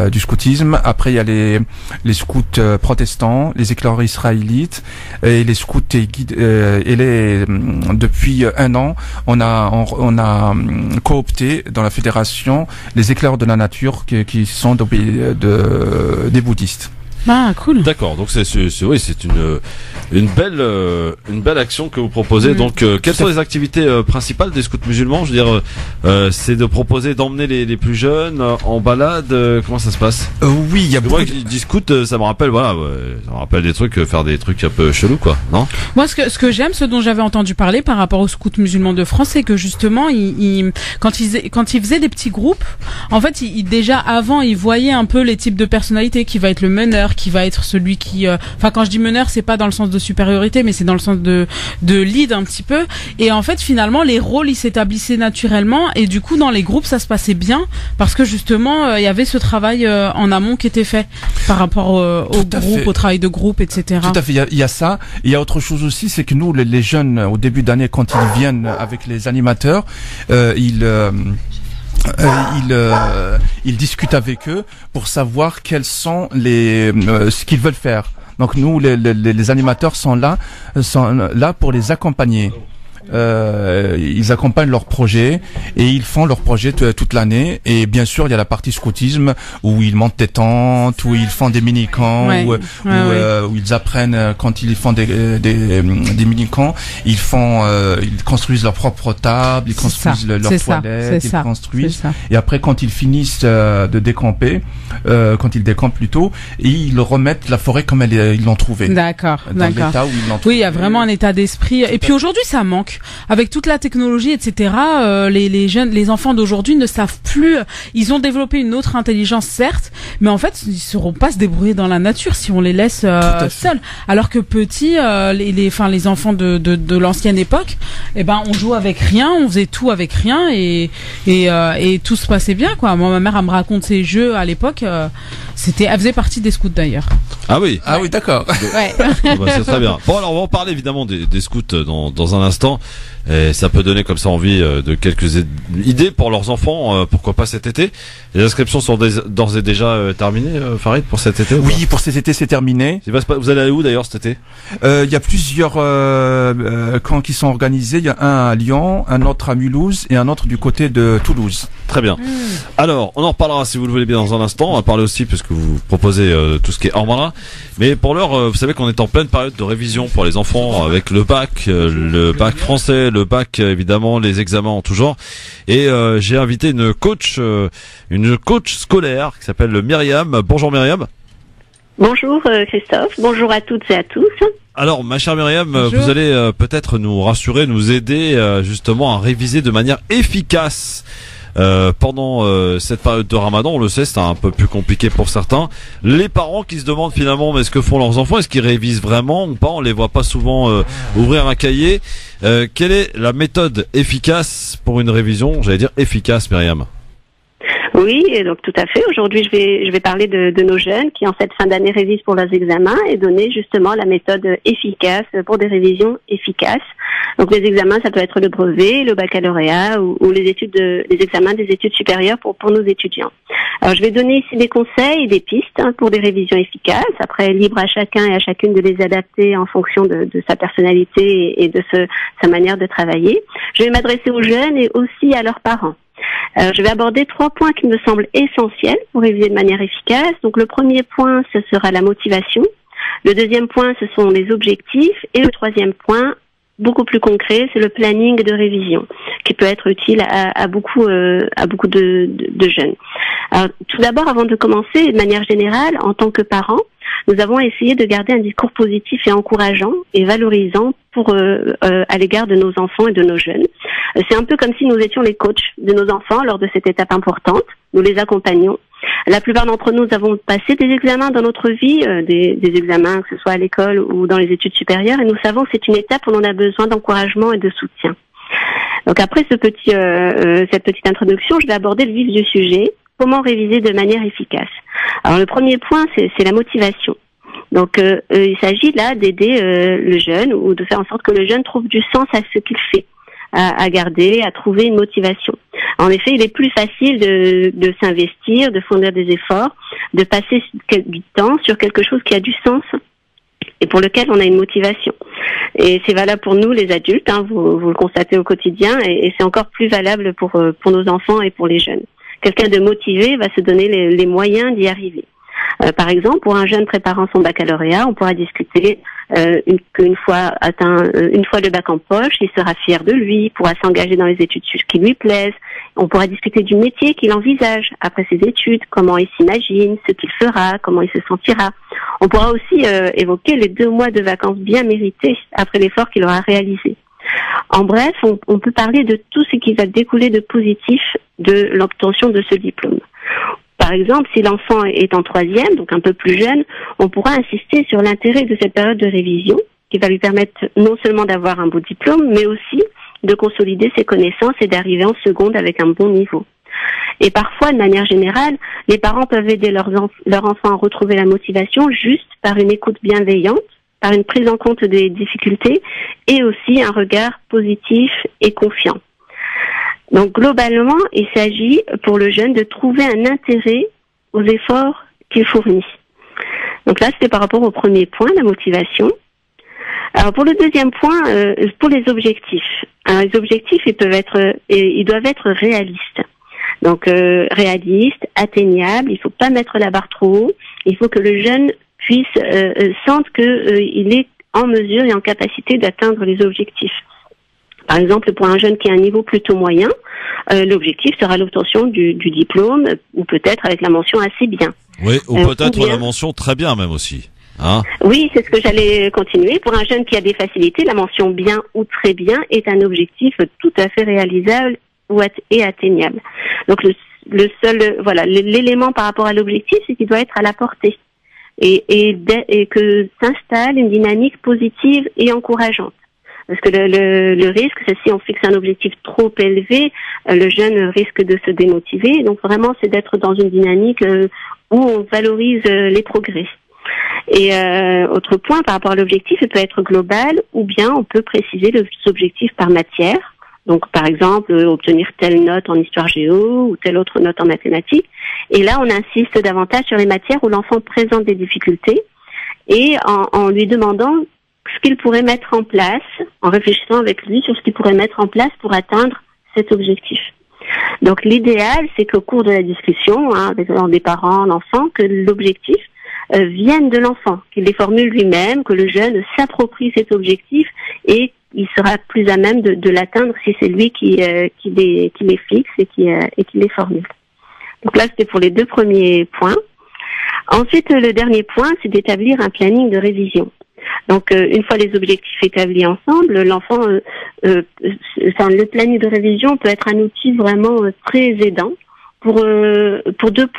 du scoutisme. Après, il y a les scouts protestants, les éclaireurs israélites et les scouts et guides. Depuis 1 an, on a coopté dans la fédération les éclaireurs de la nature qui sont des bouddhistes. Ah, cool. D'accord. Donc c'est une belle action que vous proposez. Donc quelles sont les activités principales des scouts musulmans? Je veux dire, c'est de proposer d'emmener les plus jeunes en balade. Comment ça se passe? Oui, il y a beaucoup. Moi, je dis scout, ça me rappelle, ça me rappelle des trucs, faire des trucs un peu chelous, quoi. Non? Moi, ce que j'aime, ce dont j'avais entendu parler par rapport aux scouts musulmans de France, c'est que justement, quand ils faisaient des petits groupes, en fait, déjà avant, ils voyaient un peu les types de personnalités, qui va être le meneur, qui va être celui qui, enfin quand je dis meneur, c'est pas dans le sens de supériorité, mais c'est dans le sens de lead un petit peu. Et en fait, finalement, les rôles ils s'établissaient naturellement, et du coup dans les groupes ça se passait bien parce que justement il y avait ce travail en amont qui était fait par rapport au groupe, au travail de groupe, etc. Tout à fait. Il y a ça. Il y a autre chose aussi, c'est que nous les jeunes au début d'année, quand ils viennent avec les animateurs, ils discutent avec eux pour savoir quels sont ce qu'ils veulent faire. Donc nous, les animateurs sont là pour les accompagner. Ils accompagnent leurs projets et ils font leurs projets toute l'année. Et bien sûr, il y a la partie scoutisme où ils montent des tentes, où ils font des mini-camps, où ils apprennent quand ils font des mini-camps, ils construisent leur propre table, ils construisent leurs toilettes, ils construisent. Et après, quand ils finissent de décamper, quand ils décampent plutôt, ils remettent la forêt comme ils l'ont trouvée. D'accord. L'état où ils l'ont trouvée. Oui, il y a vraiment un état d'esprit. Et puis aujourd'hui, ça manque. Avec toute la technologie, etc., les enfants d'aujourd'hui ne savent plus. Ils ont développé une autre intelligence, certes, mais en fait, ils ne sauront pas se débrouiller dans la nature si on les laisse seuls. Alors que petits, les enfants de l'ancienne époque, on jouait avec rien, on faisait tout avec rien et tout se passait bien, quoi. Moi, ma mère, elle me raconte ses jeux à l'époque. Elle faisait partie des scouts d'ailleurs. Ah oui. Ah oui, d'accord. Ouais. C'est très bien. Bon, alors on va en parler évidemment des scouts dans un instant. Et ça peut donner comme ça envie de quelques idées pour leurs enfants, pourquoi pas cet été. Les inscriptions sont d'ores et déjà terminées, Farid, pour cet été? Oui, pour cet été c'est terminé. Vous allez aller où d'ailleurs cet été? Il y a plusieurs camps qui sont organisés. Il y a un à Lyon, un autre à Mulhouse et un autre du côté de Toulouse. Très bien. Alors, on en reparlera si vous le voulez bien dans un instant. On va parler aussi puisque vous proposez tout ce qui est Ormara. Mais pour l'heure, vous savez qu'on est en pleine période de révision pour les enfants avec le bac français, le bac évidemment, les examens en tout genre. Et j'ai invité une coach scolaire qui s'appelle Myriam. Bonjour Myriam. Bonjour Christophe, bonjour à toutes et à tous. Alors ma chère Myriam, vous allez peut-être nous rassurer, nous aider justement à réviser de manière efficace pendant cette période de Ramadan, on le sait, c'est un peu plus compliqué pour certains. Les parents qui se demandent finalement, mais ce que font leurs enfants, est-ce qu'ils révisent vraiment ou pas? On les voit pas souvent ouvrir un cahier. Quelle est la méthode efficace pour une révision, j'allais dire efficace, Myriam? Oui, et donc tout à fait. Aujourd'hui, je vais parler de nos jeunes qui, en cette fin d'année, révisent pour leurs examens et donner justement la méthode efficace pour des révisions efficaces. Donc les examens, ça peut être le brevet, le baccalauréat ou les examens des études supérieures pour nos étudiants. Alors je vais donner ici des conseils et des pistes pour des révisions efficaces. Après, libre à chacun et à chacune de les adapter en fonction de sa personnalité et de sa manière de travailler. Je vais m'adresser aux jeunes et aussi à leurs parents. Je vais aborder 3 points qui me semblent essentiels pour réviser de manière efficace. Donc le premier point, ce sera la motivation. Le deuxième point, ce sont les objectifs. Et le troisième point, beaucoup plus concret, c'est le planning de révision, qui peut être utile à beaucoup de jeunes. Alors, tout d'abord, avant de commencer, de manière générale, en tant que parents, nous avons essayé de garder un discours positif et encourageant et valorisant à l'égard de nos enfants et de nos jeunes. C'est un peu comme si nous étions les coachs de nos enfants lors de cette étape importante. Nous les accompagnons. La plupart d'entre nous avons passé des examens dans notre vie, des examens que ce soit à l'école ou dans les études supérieures, et nous savons que c'est une étape où l'on a besoin d'encouragement et de soutien. Donc après cette petite introduction, je vais aborder le vif du sujet. Comment réviser de manière efficace? Alors le premier point, c'est la motivation. Donc il s'agit là d'aider le jeune ou de faire en sorte que le jeune trouve du sens à ce qu'il fait, à garder, à trouver une motivation. En effet, il est plus facile de s'investir, de fournir des efforts, de passer du temps sur quelque chose qui a du sens et pour lequel on a une motivation. Et c'est valable pour nous, les adultes, vous le constatez au quotidien, et c'est encore plus valable pour nos enfants et pour les jeunes. Quelqu'un de motivé va se donner les moyens d'y arriver. Par exemple, pour un jeune préparant son baccalauréat, on pourra discuter qu'une fois le bac en poche, il sera fier de lui, pourra s'engager dans les études qui lui plaisent. On pourra discuter du métier qu'il envisage après ses études, comment il s'imagine, ce qu'il fera, comment il se sentira. On pourra aussi évoquer les 2 mois de vacances bien mérités après l'effort qu'il aura réalisé. En bref, on peut parler de tout ce qui va découler de positif de l'obtention de ce diplôme. Par exemple, si l'enfant est en 3e, donc un peu plus jeune, on pourra insister sur l'intérêt de cette période de révision qui va lui permettre non seulement d'avoir un beau diplôme, mais aussi de consolider ses connaissances et d'arriver en seconde avec un bon niveau. Et parfois, de manière générale, les parents peuvent aider leur enfant à retrouver la motivation juste par une écoute bienveillante, par une prise en compte des difficultés et aussi un regard positif et confiant. Donc globalement, il s'agit pour le jeune de trouver un intérêt aux efforts qu'il fournit. Donc là, c'était par rapport au premier point, la motivation. Alors pour le deuxième point, pour les objectifs. Alors les objectifs, ils doivent être réalistes. Donc réalistes, atteignables. Il ne faut pas mettre la barre trop haut. Il faut que le jeune sente qu'il est en mesure et en capacité d'atteindre les objectifs. Par exemple, pour un jeune qui a un niveau plutôt moyen, l'objectif sera l'obtention du diplôme, ou peut-être avec la mention assez bien. Oui, ou peut-être la mention très bien même aussi. Oui, c'est ce que j'allais continuer. Pour un jeune qui a des facilités, la mention bien ou très bien est un objectif tout à fait réalisable et atteignable. Donc l'élément par rapport à l'objectif, c'est qu'il doit être à la portée. Et que s'installe une dynamique positive et encourageante. Parce que le risque, c'est si on fixe un objectif trop élevé, le jeune risque de se démotiver. Donc vraiment, c'est d'être dans une dynamique où on valorise les progrès. Et autre point, par rapport à l'objectif, il peut être global ou bien on peut préciser les objectifs par matière. Donc par exemple, obtenir telle note en histoire géo ou telle autre note en mathématiques. Et là, on insiste davantage sur les matières où l'enfant présente des difficultés et en lui demandant ce qu'il pourrait mettre en place, en réfléchissant avec lui sur ce qu'il pourrait mettre en place pour atteindre cet objectif. Donc l'idéal, c'est qu'au cours de la discussion, avec des parents, l'enfant, que l'objectif vienne de l'enfant, qu'il les formule lui-même, que le jeune s'approprie cet objectif et il sera plus à même de l'atteindre si c'est lui qui les fixe et qui les formule. Donc là, c'était pour les 2 premiers points. Ensuite, le dernier point, c'est d'établir un planning de révision. Donc, une fois les objectifs établis ensemble, l'enfant, le planning de révision peut être un outil vraiment très aidant pour 2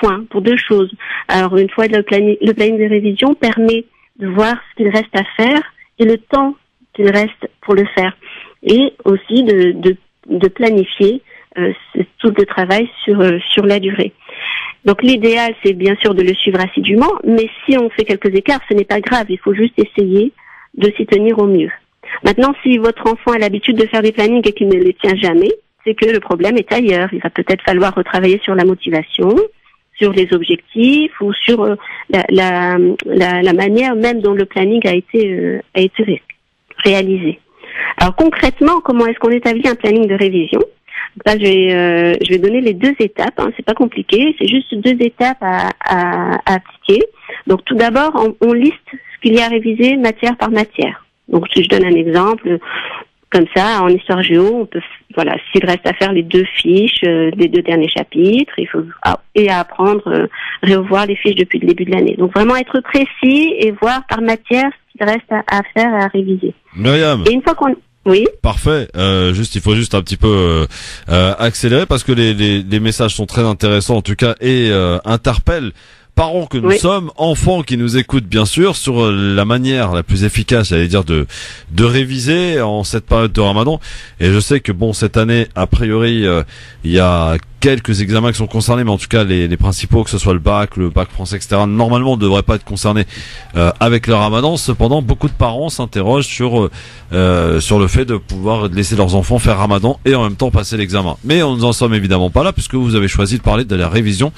points, pour 2 choses. Alors, une fois le planning de révision permet de voir ce qu'il reste à faire et le temps qu'il reste pour le faire, et aussi de planifier tout le travail sur la durée. Donc l'idéal, c'est bien sûr de le suivre assidûment, mais si on fait quelques écarts, ce n'est pas grave, il faut juste essayer de s'y tenir au mieux. Maintenant, si votre enfant a l'habitude de faire des plannings et qu'il ne les tient jamais, c'est que le problème est ailleurs. Il va peut-être falloir retravailler sur la motivation, sur les objectifs ou sur la manière même dont le planning a été réalisé. Alors concrètement, comment est-ce qu'on établit un planning de révision? Là, je vais donner les 2 étapes. C'est pas compliqué, c'est juste 2 étapes à appliquer. Donc, tout d'abord, on liste ce qu'il y a à réviser matière par matière. Donc, si je donne un exemple, comme ça, en histoire géo, on peut, voilà, s'il reste à faire les 2 fiches des 2 derniers chapitres, il faut et à apprendre, revoir les fiches depuis le début de l'année. Donc, vraiment être précis et voir par matière ce qu'il reste à faire et à réviser. Myriam. Et une fois qu'on Oui. Parfait. Il faut juste un petit peu accélérer parce que les messages sont très intéressants en tout cas et interpellent parents que nous sommes, enfants qui nous écoutent bien sûr, sur la manière la plus efficace, j'allais dire, de réviser en cette période de Ramadan. Et je sais que bon, cette année, a priori, il y a quelques examens qui sont concernés, mais en tout cas les principaux, que ce soit le bac français, etc., normalement ne devraient pas être concernés avec le Ramadan. Cependant, beaucoup de parents s'interrogent sur le fait de pouvoir laisser leurs enfants faire Ramadan et en même temps passer l'examen. Mais on n'en sommes évidemment pas là, puisque vous avez choisi de parler de la révision.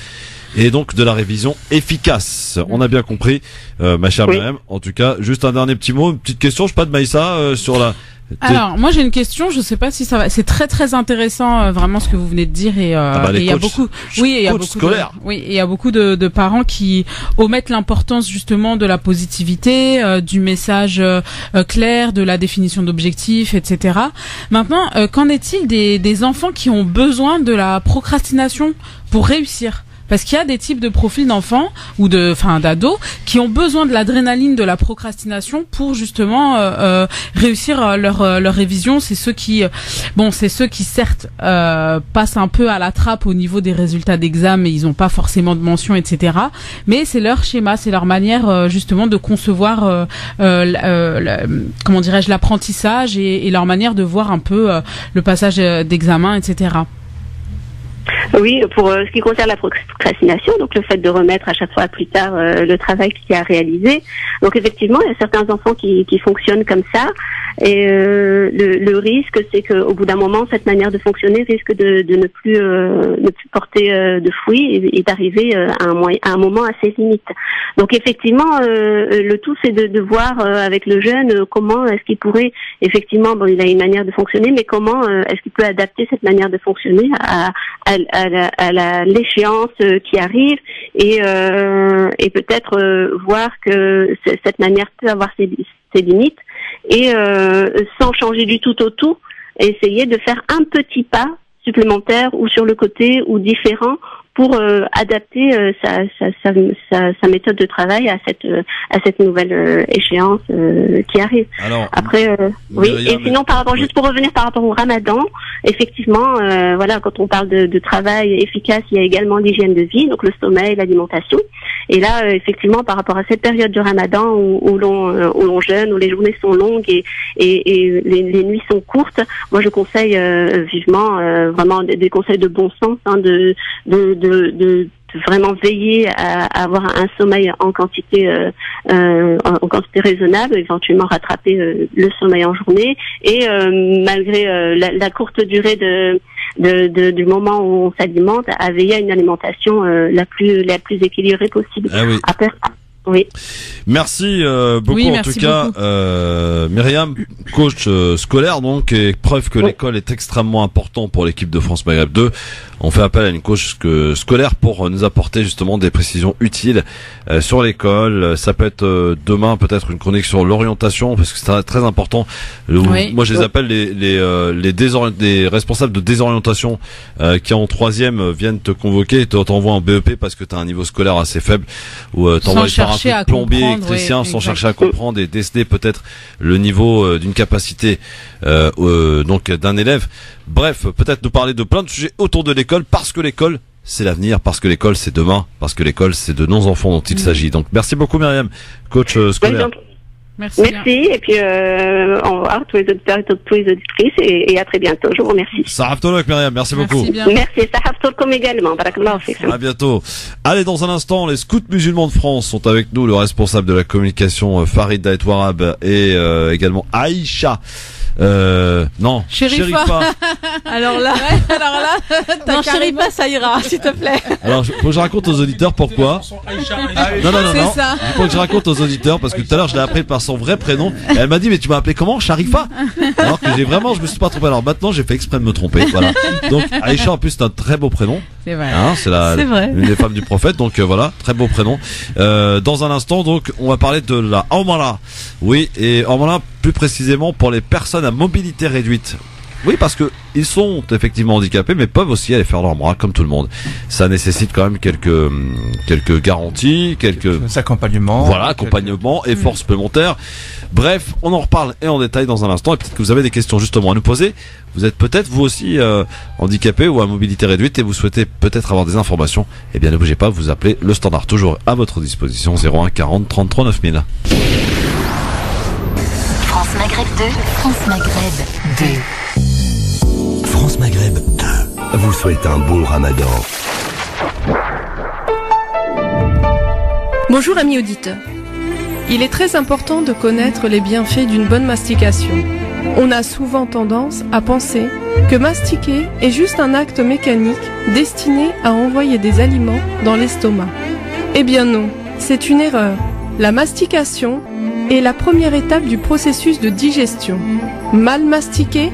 Et donc de la révision efficace. On a bien compris, ma chère Myriam. En tout cas, juste un dernier petit mot, une petite question, je sais pas de Maïssa, sur la... Alors, moi j'ai une question, je sais pas si ça va, c'est très très intéressant vraiment ce que vous venez de dire et il y a beaucoup il y a beaucoup de parents qui omettent l'importance justement de la positivité, du message clair, de la définition d'objectifs, etc. Maintenant, qu'en est-il des enfants qui ont besoin de la procrastination pour réussir? Parce qu'il y a des types de profils d'enfants ou d'ados qui ont besoin de l'adrénaline, de la procrastination pour justement réussir leur révision. C'est ceux qui certes passent un peu à la trappe au niveau des résultats d'examen, mais ils ont pas forcément de mention, etc. Mais c'est leur schéma, c'est leur manière justement de concevoir comment dirais-je, l'apprentissage et leur manière de voir un peu le passage d'examen, etc. Oui, pour ce qui concerne la procrastination, donc le fait de remettre à chaque fois plus tard le travail qu'il y a réalisé. Donc effectivement, il y a certains enfants qui fonctionnent comme ça, et le risque, c'est qu'au bout d'un moment, cette manière de fonctionner risque de ne plus porter de fruits et d'arriver à un moment à ses limites. Donc effectivement, le tout, c'est de voir avec le jeune comment est-ce qu'il pourrait effectivement, bon, il a une manière de fonctionner, mais comment est-ce qu'il peut adapter cette manière de fonctionner à l'échéance qui arrive, et peut-être voir que cette manière peut avoir ses limites, et sans changer du tout au tout, essayer de faire un petit pas supplémentaire ou sur le côté ou différent pour adapter sa méthode de travail à cette nouvelle échéance qui arrive. Alors, après, oui. Et sinon, juste pour revenir par rapport au Ramadan, effectivement, voilà, quand on parle de travail efficace, il y a également l'hygiène de vie, donc le sommeil, l'alimentation. Et là, effectivement, par rapport à cette période de Ramadan où l'on jeûne, où les journées sont longues et les nuits sont courtes, moi je conseille vivement vraiment des conseils de bon sens, hein, de vraiment veiller à avoir un sommeil en quantité raisonnable, éventuellement rattraper le sommeil en journée, et malgré la courte durée du moment où on s'alimente, à veiller à une alimentation la plus équilibrée possible. Ah oui. Après, oui. Merci beaucoup, en tout cas, Myriam, coach scolaire, donc, et preuve que l'école est extrêmement important pour l'équipe de France Maghreb 2. On fait appel à une coach scolaire pour nous apporter justement des précisions utiles sur l'école. Ça peut être demain peut-être une chronique sur l'orientation, parce que c'est très important. Moi je les appelle les responsables de désorientation qui en 3e viennent te convoquer et t'envoient en BEP parce que tu as un niveau scolaire assez faible, ou t'envoies les parents chercher un coup de plombier, électricien, sans chercher à comprendre et déceler peut-être le niveau d'une capacité donc d'un élève. Bref, peut-être nous parler de plein de sujets autour de l'école, parce que l'école c'est l'avenir, parce que l'école c'est demain, parce que l'école c'est de nos enfants dont il s'agit. Donc merci beaucoup Myriam, coach scolaire. Merci, et puis au revoir tous les auditeurs et toutes les auditrices, et à très bientôt. Je vous remercie. Sahaf Tolok Myriam, merci beaucoup. Merci, Sahaf Tolkom également. Barakallahu fik. À bientôt. Allez, dans un instant, les scouts musulmans de France sont avec nous, le responsable de la communication Farid Daetwarab et également Aïcha. Non, Chérifa. Alors là, non, Chérifa, ça ira, s'il te plaît. Alors, faut que je raconte aux auditeurs pourquoi. Non. Faut que je raconte aux auditeurs parce que tout à l'heure je l'ai appelé par son vrai prénom et elle m'a dit mais tu m'as appelé comment, Chérifa? Alors que je me suis pas trompé. Alors maintenant j'ai fait exprès de me tromper. Voilà. Donc Aïcha en plus c'est un très beau prénom. C'est vrai. Hein, c'est une des femmes du prophète. Donc voilà, très beau prénom. Dans un instant donc on va parler de la Omara. Oui, et Omara plus précisément pour les personnes à mobilité réduite. Oui, parce que ils sont effectivement handicapés, mais peuvent aussi aller faire leur bras comme tout le monde. Ça nécessite quand même quelques garanties, quelques accompagnements. Voilà, accompagnement, efforts supplémentaires. Bref, on en reparle et en détail dans un instant. Et peut-être que vous avez des questions justement à nous poser. Vous êtes peut-être vous aussi handicapé ou à mobilité réduite et vous souhaitez peut-être avoir des informations. Eh bien, ne bougez pas, vous appelez le standard toujours à votre disposition 01 40 33 9000. France Maghreb 2, France Maghreb 2. France Maghreb 2 vous souhaite un bon ramadan. Bonjour amis auditeurs. Il est très important de connaître les bienfaits d'une bonne mastication. On a souvent tendance à penser que mastiquer est juste un acte mécanique destiné à envoyer des aliments dans l'estomac. Eh bien non, c'est une erreur. La mastication est la première étape du processus de digestion. Mal mastiquer,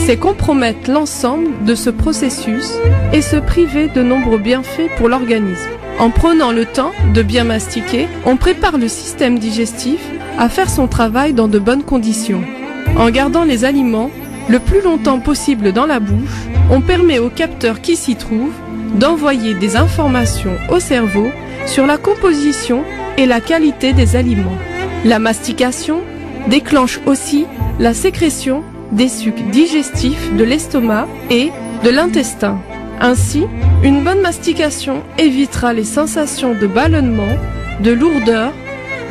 c'est compromettre l'ensemble de ce processus et se priver de nombreux bienfaits pour l'organisme. En prenant le temps de bien mastiquer, on prépare le système digestif à faire son travail dans de bonnes conditions. En gardant les aliments le plus longtemps possible dans la bouche, on permet aux capteurs qui s'y trouvent d'envoyer des informations au cerveau sur la composition et la qualité des aliments. La mastication déclenche aussi la sécrétion des sucs digestifs de l'estomac et de l'intestin. Ainsi, une bonne mastication évitera les sensations de ballonnement, de lourdeur,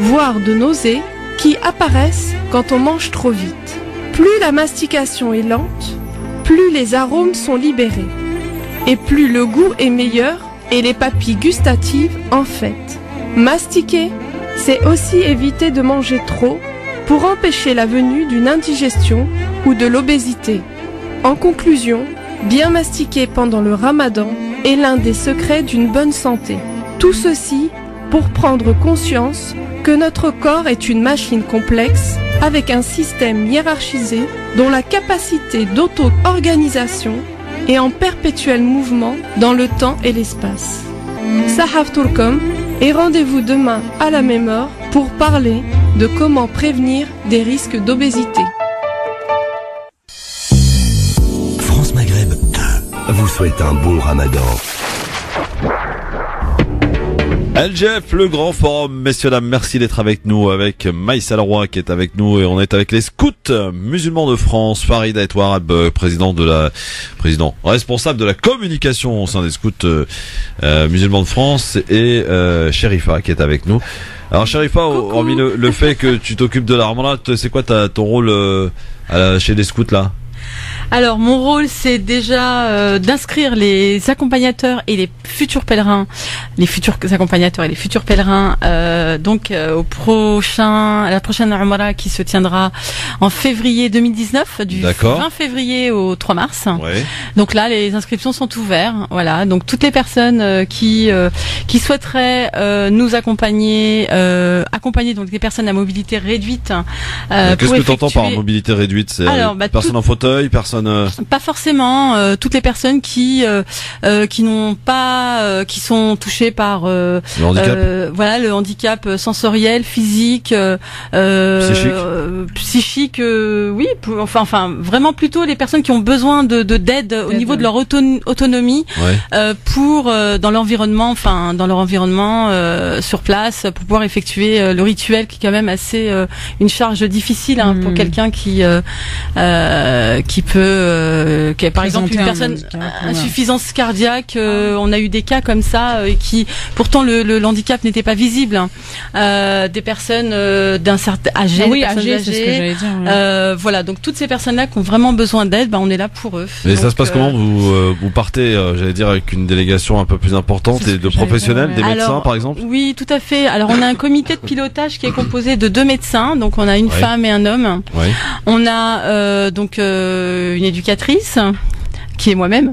voire de nausées qui apparaissent quand on mange trop vite. Plus la mastication est lente, plus les arômes sont libérés et plus le goût est meilleur et les papilles gustatives en fait. Mastiquer, c'est aussi éviter de manger trop pour empêcher la venue d'une indigestion ou de l'obésité. En conclusion, bien mastiquer pendant le ramadan est l'un des secrets d'une bonne santé. Tout ceci pour prendre conscience que notre corps est une machine complexe avec un système hiérarchisé dont la capacité d'auto-organisation est en perpétuel mouvement dans le temps et l'espace. Sahaf Tolkom et rendez-vous demain à la même heure pour parler de comment prévenir des risques d'obésité. France Maghreb 2 vous souhaite un bon ramadan. LGF, le grand forum, messieurs dames, merci d'être avec nous, avec Maïssa Leroy qui est avec nous, et on est avec les scouts musulmans de France, Farid Daetwarab, responsable de la communication au sein des scouts musulmans de France, et Chérifa qui est avec nous. Alors Chérifa, hormis le fait que tu t'occupes de l'armement, c'est quoi ton rôle chez les scouts là? Alors mon rôle c'est déjà d'inscrire les accompagnateurs et les futurs pèlerins, donc à la prochaine Umrah qui se tiendra en février 2019, du 20 février au 3 mars. Ouais. Donc là les inscriptions sont ouvertes. Voilà, donc toutes les personnes qui souhaiteraient nous accompagner donc des personnes à mobilité réduite. Qu'est-ce que tu entends par mobilité réduite? C'est personne en fauteuil, personne personnes. Pas forcément. Toutes les personnes qui n'ont pas, qui sont touchées par le handicap. Voilà, le handicap sensoriel, physique, psychique. Oui. Enfin, vraiment plutôt les personnes qui ont besoin d'aide au niveau de leur autonomie pour dans l'environnement, dans leur environnement sur place, pour pouvoir effectuer le rituel qui est quand même assez une charge difficile pour quelqu'un qui peut qui a par exemple une personne insuffisance cardiaque. On a eu des cas comme ça et qui pourtant le handicap n'était pas visible. Des personnes d'un certain âgé, âgées, c'est ce que j'allais dire. Voilà, donc toutes ces personnes-là qui ont vraiment besoin d'aide, on est là pour eux. Et donc, ça se passe comment vous partez, j'allais dire, avec une délégation un peu plus importante et de professionnels, des médecins par exemple? Oui, tout à fait. Alors on a un comité de pilotage qui est composé de 2 médecins, donc on a une femme et un homme. On a donc une éducatrice qui est moi-même.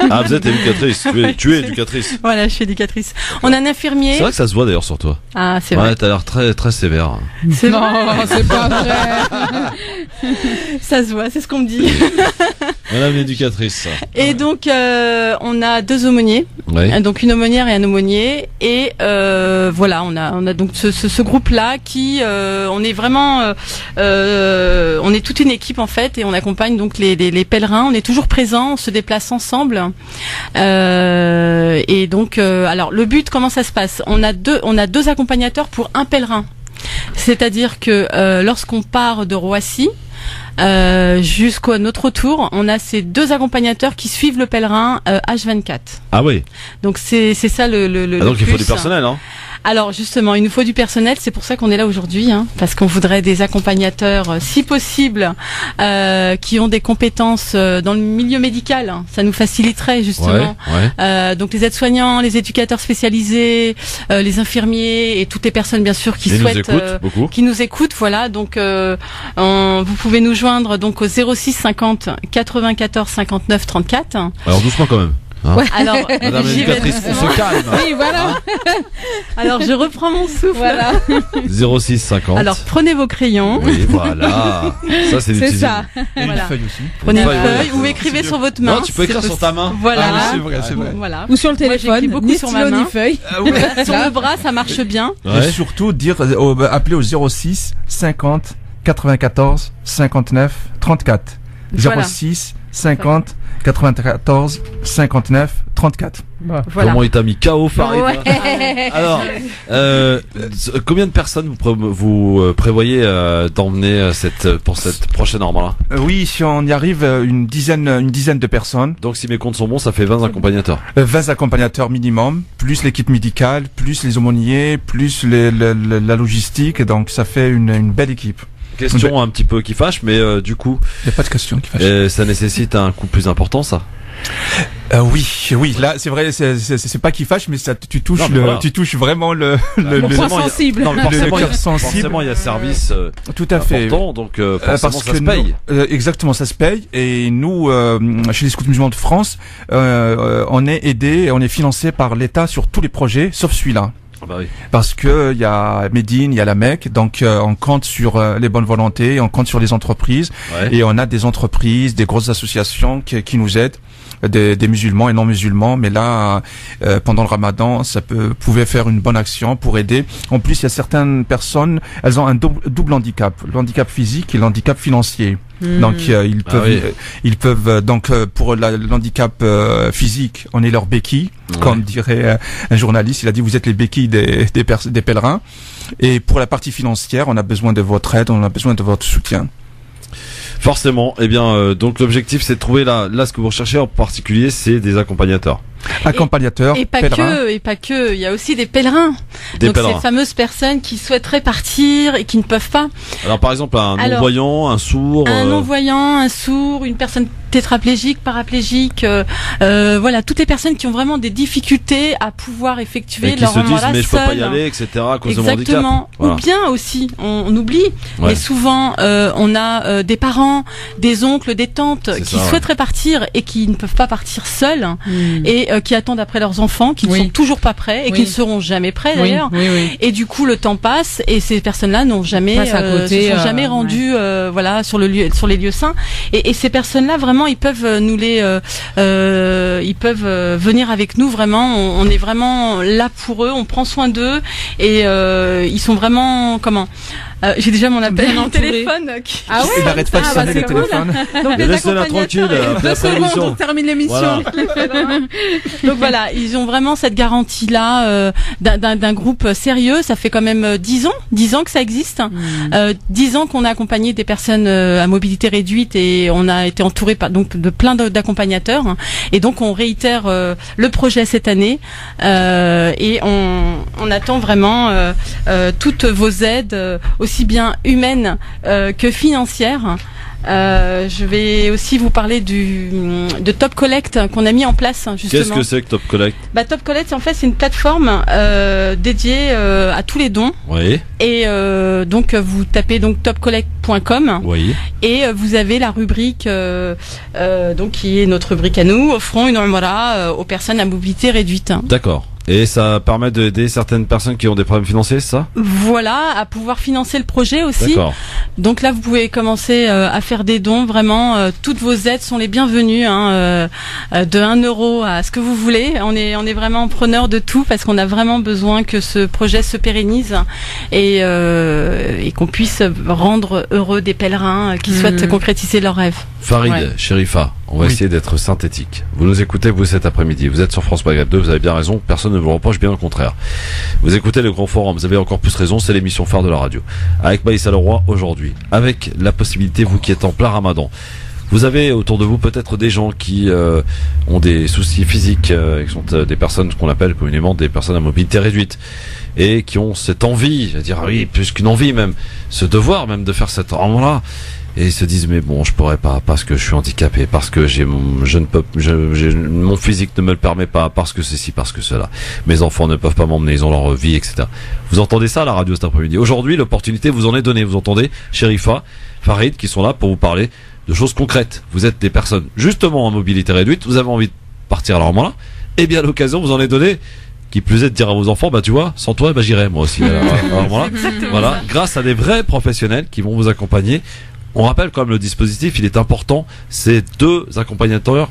Ah, vous êtes éducatrice. Tu es éducatrice. Voilà, je suis éducatrice. On a un infirmier. C'est vrai que ça se voit d'ailleurs sur toi. Ah, c'est vrai. T'as l'air très très sévère. C'est non, c'est pas vrai. Ça se voit, c'est ce qu'on me dit. Madame l'éducatrice. Et donc on a 2 aumôniers, donc une aumônière et un aumônier, et voilà, on a donc ce groupe-là qui, on est vraiment, on est toute une équipe en fait, et on accompagne donc les pèlerins. On est toujours présents, on se déplace ensemble, et donc alors le but, comment ça se passe? On a deux accompagnateurs pour un pèlerin, c'est-à-dire que lorsqu'on part de Roissy jusqu'à notre retour, on a ces 2 accompagnateurs qui suivent le pèlerin H24. Ah oui. Donc c'est ça le donc plus. Il faut du personnel, hein. Alors justement, il nous faut du personnel, c'est pour ça qu'on est là aujourd'hui, parce qu'on voudrait des accompagnateurs, si possible, qui ont des compétences dans le milieu médical. Ça nous faciliterait justement. Donc les aides-soignants, les éducateurs spécialisés, les infirmiers et toutes les personnes bien sûr qui souhaitent, qui nous écoutent. Voilà. Donc vous pouvez nous joindre donc au 06 50 94 59 34. Alors doucement quand même. Alors, Madame l'éducatrice, on se calme. Oui, voilà. Alors, je reprends mon souffle. Voilà. 06 50. Alors, prenez vos crayons. Oui, voilà. Ça, c'est C'est ça. Et une feuille aussi. Prenez une feuille ou écrivez sur votre main. Non, tu peux écrire sur ta main. Voilà. Ah, c'est vrai, c'est vrai. Voilà. Ou sur le téléphone. J'écris beaucoup ni sur stylo, ma main. ni feuille. Sur le bras, ça marche bien. Et surtout, appeler au 06 50 94 59 34. 06 50 94 59 34. Voilà. Comment il t'a mis KO, Farid? Alors, combien de personnes vous prévoyez d'emmener pour cette prochaine Ormala? Oui, si on y arrive, une dizaine de personnes. Donc si mes comptes sont bons, ça fait 20 accompagnateurs. 20 accompagnateurs minimum, plus l'équipe médicale, plus les aumôniers, plus la logistique, donc ça fait une belle équipe. Question un petit peu qui fâche, mais du coup, il n'y a pas de question qui fâche. Ça nécessite un coût plus important, ça. Oui, là c'est vrai, c'est pas qui fâche, mais ça tu touches tu touches vraiment le point sensible. Le cœur sensible. Forcément, il y a service tout à fait important, donc forcément parce ça que se paye. Exactement, ça se paye, et nous chez les Scouts musulmans de France, on est aidé, on est financé par l'État sur tous les projets sauf celui-là. Bah oui. Parce que il y a Médine, il y a la Mecque, donc on compte sur les bonnes volontés, on compte sur les entreprises, et on a des entreprises, des grosses associations qui nous aident, des musulmans et non musulmans, mais là pendant le Ramadan, ça pouvait faire une bonne action pour aider. En plus, il y a certaines personnes, elles ont un double handicap, le handicap physique et le handicap financier. Donc ils peuvent donc pour l'handicap physique, on est leur béquille, comme dirait un journaliste, il a dit vous êtes les béquilles des pèlerins, et pour la partie financière, on a besoin de votre aide, on a besoin de votre soutien. Forcément, eh bien, donc l'objectif c'est de trouver là ce que vous recherchez en particulier, c'est des accompagnateurs. Accompagnateurs, et pas que, il y a aussi des pèlerins. Donc ces fameuses personnes qui souhaiteraient partir et qui ne peuvent pas. Alors par exemple un non-voyant, un sourd. Un non-voyant, un sourd, une personne tétraplégiques, paraplégiques, voilà, toutes les personnes qui ont vraiment des difficultés à pouvoir effectuer leur Umrah mais je peux pas y seul. aller, etc. à cause Exactement. de mon handicap. Voilà. Ou bien aussi, on oublie, mais souvent on a des parents, des oncles, des tantes qui souhaiteraient partir et qui ne peuvent pas partir seuls et qui attendent après leurs enfants, qui ne sont toujours pas prêts et qui ne seront jamais prêts d'ailleurs. Et du coup, le temps passe et ces personnes-là n'ont jamais, se sont jamais rendues, voilà, sur les lieux saints. Et ces personnes-là, vraiment, ils peuvent venir avec nous. Vraiment, on est vraiment là pour eux. On prend soin d'eux et ils sont vraiment j'ai déjà mon appel en téléphone. Ah ouais. Il n'arrête pas de sonner le téléphone. Donc laissez-la tranquille. On termine l'émission. Voilà. Donc voilà, ils ont vraiment cette garantie-là d'un groupe sérieux. Ça fait quand même 10 ans que ça existe. 10 ans qu'on a accompagné des personnes à mobilité réduite et on a été entouré de plein d'accompagnateurs. Et donc on réitère le projet cette année et on attend vraiment toutes vos aides, aussi bien humaines que financières. Je vais aussi vous parler de Top Collect qu'on a mis en place justement. Qu'est-ce que c'est que Top Collect? Top Collect, en fait, c'est une plateforme dédiée à tous les dons. Oui. Et donc vous tapez donc topcollect.com. Oui. Et vous avez la rubrique donc qui est notre rubrique à nous, offrons une Umrah aux personnes à mobilité réduite. D'accord. Et ça permet d'aider certaines personnes qui ont des problèmes financiers, c'est ça? Voilà, à pouvoir financer le projet aussi. D'accord. Donc là, vous pouvez commencer à faire des dons. Vraiment, toutes vos aides sont les bienvenues, de 1 euro à ce que vous voulez. On est vraiment preneur de tout parce qu'on a vraiment besoin que ce projet se pérennise et qu'on puisse rendre heureux des pèlerins qui souhaitent concrétiser leurs rêves. Farid, Chérifa, on va essayer d'être synthétique. Vous nous écoutez, vous, cet après-midi. Vous êtes sur France Maghreb 2, vous avez bien raison. Personne ne vous reproche, bien au contraire. Vous écoutez le Grand Forum, vous avez encore plus raison, c'est l'émission phare de la radio. Avec Baïssa Leroy, aujourd'hui. Avec la possibilité, vous qui êtes en plein ramadan. Vous avez autour de vous peut-être des gens qui ont des soucis physiques, qui sont des personnes qu'on appelle communément des personnes à mobilité réduite. Et qui ont cette envie, je veux dire, oui, plus qu'une envie même, ce devoir même de faire cette ramadan-là. Et ils se disent mais bon, je pourrais pas parce que je suis handicapé, parce que mon physique ne me le permet pas, parce que ceci, parce que cela. Mes enfants ne peuvent pas m'emmener, ils ont leur vie, etc. Vous entendez ça à la radio cet après-midi. Aujourd'hui, l'opportunité vous en est donnée. Vous entendez Chérifa, Farid qui sont là pour vous parler de choses concrètes. Vous êtes des personnes justement en mobilité réduite, vous avez envie de partir à leur moment-là. Et bien l'occasion vous en est donnée. Qui plus est de dire à vos enfants, bah tu vois, sans toi, bah j'irai moi aussi. Alors, voilà, grâce à des vrais professionnels qui vont vous accompagner. On rappelle quand même le dispositif, il est important, c'est 2 accompagnateurs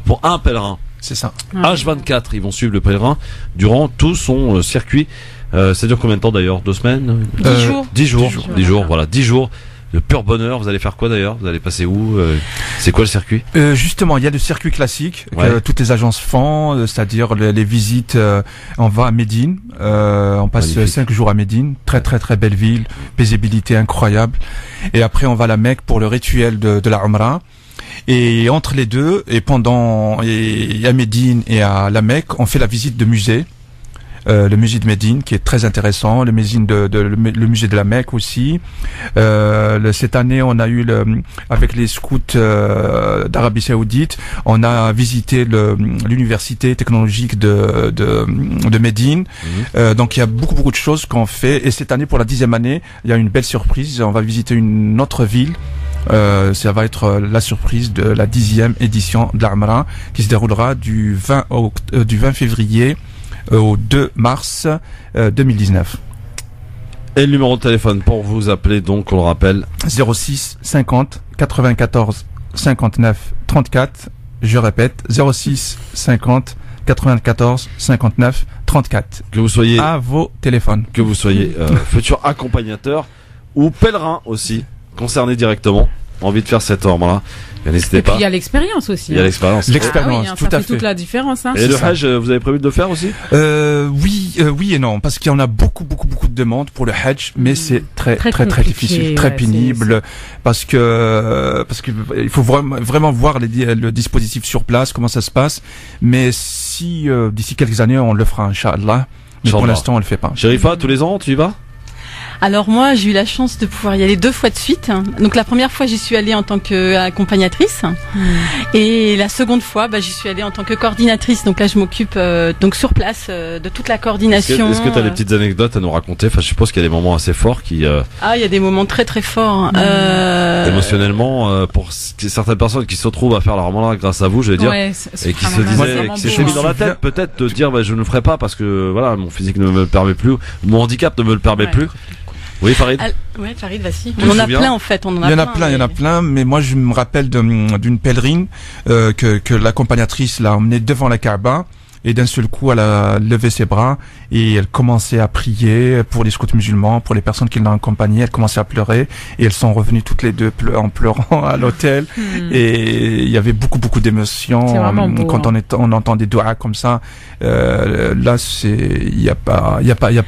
pour un pèlerin. C'est ça. H24, ils vont suivre le pèlerin durant tout son circuit. Ça dure combien de temps d'ailleurs? 2 semaines? 10 jours. 10 jours, voilà, 10 jours. De pur bonheur. Vous allez faire quoi d'ailleurs? Vous allez passer où? C'est quoi le circuit? Justement, il y a le circuit classique que toutes les agences font, c'est-à-dire les visites. On va à Médine, on passe magnifique. 5 jours à Médine, très très très belle ville, paisibilité incroyable. Et après, on va à la Mecque pour le rituel de la Umrah. Et entre les deux, et à Médine et à la Mecque, on fait la visite de musée. Le musée de Médine qui est très intéressant, le musée le musée de la Mecque aussi. Cette année, on a eu avec les scouts d'Arabie Saoudite, on a visité l'université technologique de Médine. Donc il y a beaucoup de choses qu'on fait. Et cette année, pour la 10e année, il y a une belle surprise. On va visiter une autre ville. Ça va être la surprise de la 10e édition de l'Umrah qui se déroulera du 20 février au 2 mars 2019. Et le numéro de téléphone pour vous appeler, donc on le rappelle, 06 50 94 59 34. Je répète, 06 50 94 59 34. Que vous soyez à vos téléphones, que vous soyez futur accompagnateur ou pèlerin aussi concerné directement, envie de faire cette norme-là, n'hésitez pas. Et puis il y a l'expérience aussi. Il y a l'expérience. L'expérience, tout à fait. fait. Toute la différence. Et le Hajj, vous avez prévu de le faire aussi? Oui et non, parce qu'il y en a beaucoup de demandes pour le Hajj, mais c'est très difficile, très pénible, parce que il faut vraiment voir le dispositif sur place, comment ça se passe. Mais si d'ici quelques années on le fera, Inch'Allah. Mais pour l'instant on le fait pas. Chérifa, tous les ans tu y vas? Alors moi, j'ai eu la chance de pouvoir y aller 2 fois de suite. Donc la première fois, j'y suis allée en tant qu'accompagnatrice. Et la seconde fois, j'y suis allée en tant que coordinatrice. Donc là, je m'occupe donc sur place de toute la coordination. Est-ce que tu as des petites anecdotes à nous raconter? Enfin, je suppose qu'il y a des moments assez forts qui... Ah, il y a des moments très très forts. Émotionnellement, pour certaines personnes qui se retrouvent à faire leur mandat grâce à vous, je vais dire, et qui se disaient, qui s'étaient mis dans la tête peut-être de dire je ne le ferai pas parce que voilà, mon physique ne me le permet plus, mon handicap ne me le permet plus. Oui, Farid. Ouais, Farid, vas-y. On en a plein en fait. Il y en a plein. Mais moi, je me rappelle d'une pèlerine que l'accompagnatrice l'a emmenée devant la Kaaba. Et d'un seul coup, elle a levé ses bras et elle commençait à prier pour les scouts musulmans, pour les personnes qui l'ont accompagnée. Elle commençait à pleurer et elles sont revenues toutes les deux en pleurant à l'hôtel. Et il y avait beaucoup d'émotions quand on entend des doigts comme ça. Là, il y a pas